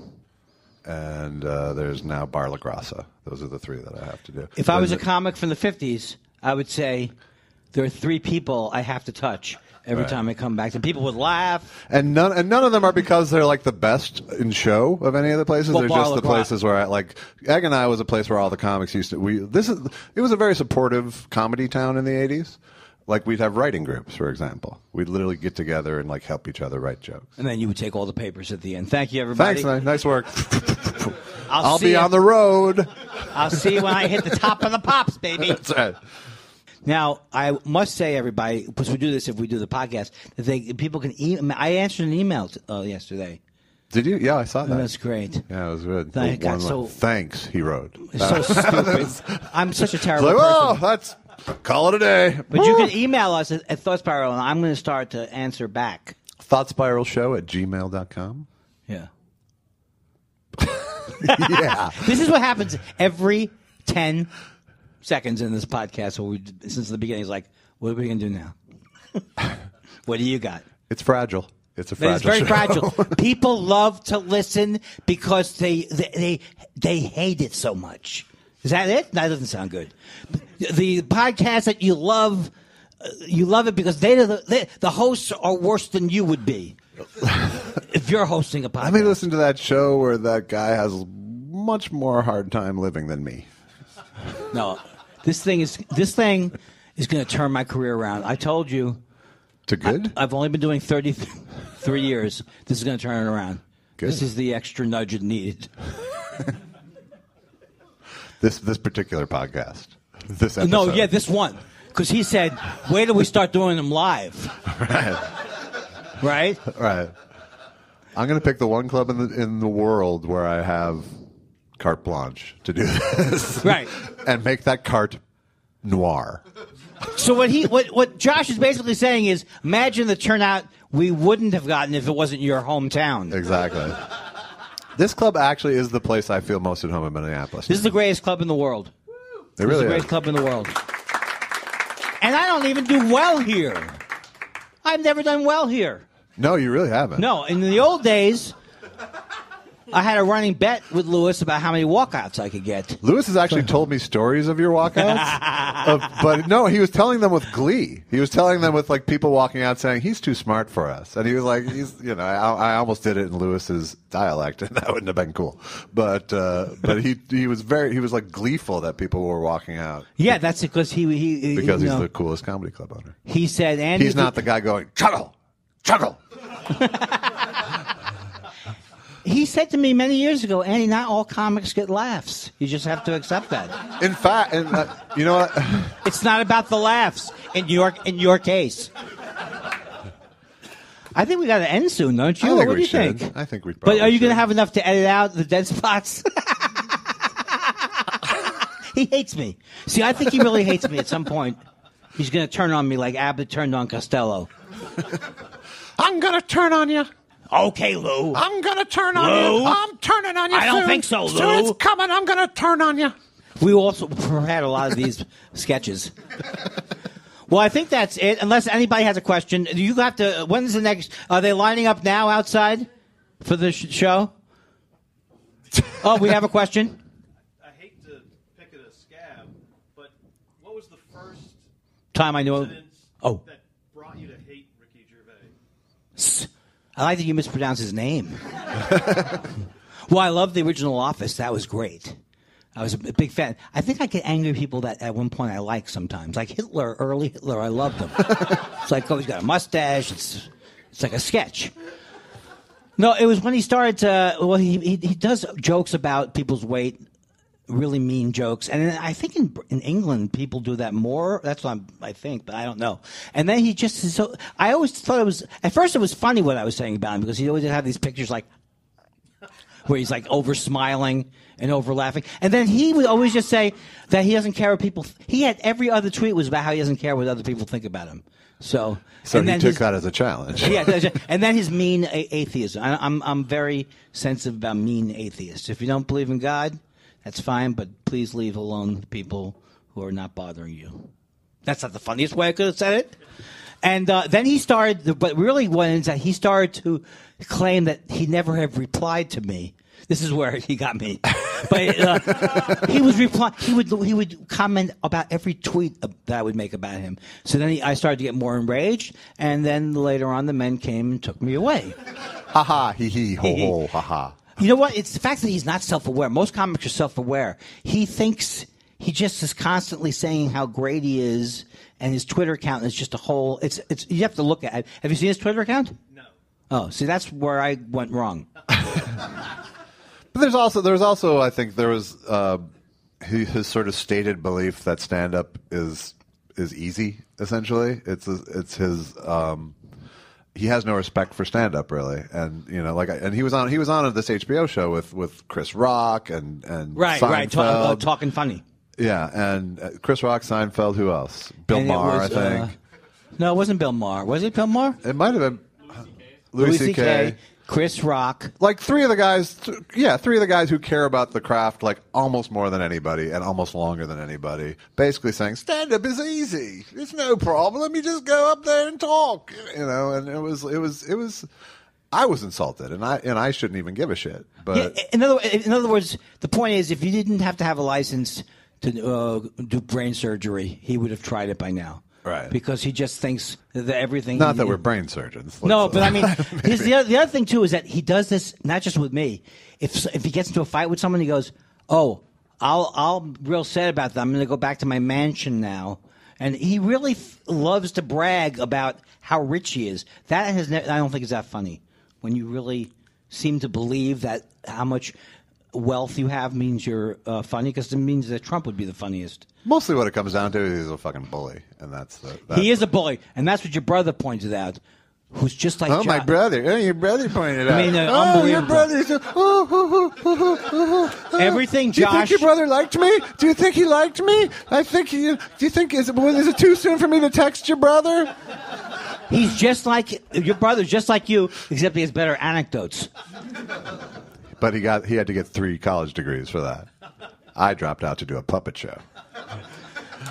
And there's now Bar La Grassa. Those are the three that I have to do. If I was a comic from the 50s, I would say there are three people I have to touch every time I come back. And people would laugh. And none of them are because they're like the best in show of any of the places. Well, They're Bar just La the places where Egg and I was a place where all the comics used to. It was a very supportive comedy town in the 80s. Like we'd have writing groups, for example. We'd literally get together and like help each other write jokes. And then you would take all the papers at the end. Thank you, everybody. Thanks, man. Nice work. I'll be on the road. I'll see you when I hit the top of the pops, baby. That's right. Now, I must say, everybody, because we do this if we do the podcast, that people can email. I answered an email yesterday. Did you? Yeah, I saw that. That's great. Yeah, it was good. Thanks, he wrote. So stupid. I'm such a terrible person. Oh, let's call it a day. But you can email us at Thought Spiral, and I'm going to start to answer back. ThoughtSpiralShow@gmail.com. Yeah. Yeah. This is what happens every 10 seconds in this podcast. Since the beginning, it's like, what are we going to do now? What do you got? It's fragile. It's very show. Fragile. People love to listen because they hate it so much. Is that it? That doesn't sound good. The podcast that you love it because the hosts are worse than you would be if you're hosting a podcast. Let me listen to that show where that guy has much more hard time living than me. No, this thing is going to turn my career around. I told you. To good? I've only been doing 33 years. This is going to turn it around. Good. This is the extra nudge it needed. This particular podcast. This episode. No, yeah, this one. Because he said, wait till we start doing them live. Right? Right. I'm going to pick the one club in the world where I have carte blanche to do this. Right. And make that carte noir. So what Josh is basically saying is, imagine the turnout we wouldn't have gotten if it wasn't your hometown. Exactly. This club actually is the place I feel most at home in Minneapolis. This is the greatest club in the world. It really is. The greatest club in the world. And I don't even do well here. I've never done well here. No, you really haven't. No, in the old days, I had a running bet with Lewis about how many walkouts I could get. Lewis has actually told me stories of your walkouts, but no, he was telling them with glee. He was telling them with like people walking out saying he's too smart for us, and he was like, I almost did it in Lewis's dialect, and that wouldn't have been cool. But he was like gleeful that people were walking out. Yeah, that's because he's the coolest comedy club owner. He said, Andy, he's not the guy going chuggle. He said to me many years ago, Andy, not all comics get laughs. You just have to accept that. In fact, you know what? It's not about the laughs in your case. I think we got to end soon, don't you? What do you think? I think we probably But are you going to should. have enough to edit out the dead spots? He hates me. See, I think he really hates me at some point. He's going to turn on me like Abbott turned on Costello. I'm going to turn on you. Okay, Lou. I'm going to turn on Lou? you. I'm turning on you I don't soon. think so, Lou. Soon it's coming. I'm going to turn on you. We also had a lot of these sketches. Well, I think that's it. Unless anybody has a question. You have to. When's the next? Are they lining up now outside for the show? Oh, we have a question. I hate to pick at a scab, but what was the first Time I know. incident Oh. that brought you to hate Ricky Gervais? I like that you mispronounce his name. Well, I love the original Office. That was great. I was a big fan. I think I get angry people that at one point I like sometimes. Like Hitler, early Hitler, I loved him. It's like, oh, he's got a mustache. It's like a sketch. No, it was when he started to, well, he does jokes about people's weight, really mean jokes. And then I think in England, people do that more. That's what I think, but I don't know. And then he just, so I always thought it was, at first it was funny what I was saying about him because he always had these pictures like, where he's like over smiling and over laughing. And then he would always just say that he doesn't care what people, he had every other tweet was about how he doesn't care what other people think about him. So he took that as a challenge. Yeah, and then his mean atheism. I'm very sensitive about mean atheists. If you don't believe in God, That's fine, but please leave alone the people who are not bothering you. That's not the funniest way I could have said it. And then he started, but really was that he started to claim that he never have replied to me. This is where he got me. But he was reply. He would comment about every tweet that I would make about him. So then I started to get more enraged, and then later on, the men came and took me away. Ha ha, hee hee, ho ho, ha ha. You know what? It's the fact that he's not self-aware. Most comics are self-aware. He thinks he just is constantly saying how great he is, and his Twitter account is just a whole. It's. You have to look at it. Have you seen his Twitter account? No. Oh, see, that's where I went wrong. But there's also I think there was his sort of stated belief that stand-up is easy. Essentially, it's his. He has no respect for stand-up, really, and and he was on this HBO show with Chris Rock and Seinfeld. Talking funny. Yeah, and Chris Rock, Seinfeld. Who else? Bill Maher, I think. No, it wasn't Bill Maher. Was it Bill Maher? It might have been Louis C.K. Chris Rock. Like three of the guys who care about the craft like almost more than anybody and almost longer than anybody, basically saying stand-up is easy. It's no problem. You just go up there and talk, and it was I was insulted, and I shouldn't even give a shit. But yeah, in other words, the point is, if you didn't have to have a license to do brain surgery, he would have tried it by now. Right. Because he just thinks that everything. Not that we're brain surgeons. No, but I mean, the other thing too is that he does this not just with me. If he gets into a fight with someone, he goes, "Oh, I'll real sad about that. I'm going to go back to my mansion now." And he really loves to brag about how rich he is. I don't think is that funny. When you really seem to believe that how much wealth you have means you're funny, because it means that Trump would be the funniest. Mostly what it comes down to is he's a fucking bully, and he is a bully, and that's what your brother pointed out, who's just like my brother. Oh, your brother pointed out. I mean, your brother's everything, Josh. Do you think your brother liked me? Do you think he liked me? I think he. Do you think is it too soon for me to text your brother? He's just like your brother's just like you, except he has better anecdotes. But he had to get 3 college degrees for that. I dropped out to do a puppet show.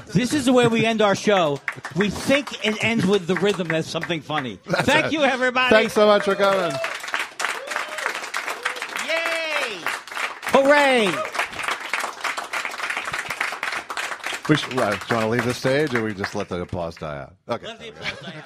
This is the way we end our show. We think it ends with the rhythm as something funny. Thank you, everybody. Thanks so much for coming. Yay! Hooray! Do you want to leave the stage, or we just let the applause die out? Okay. Let the applause die out.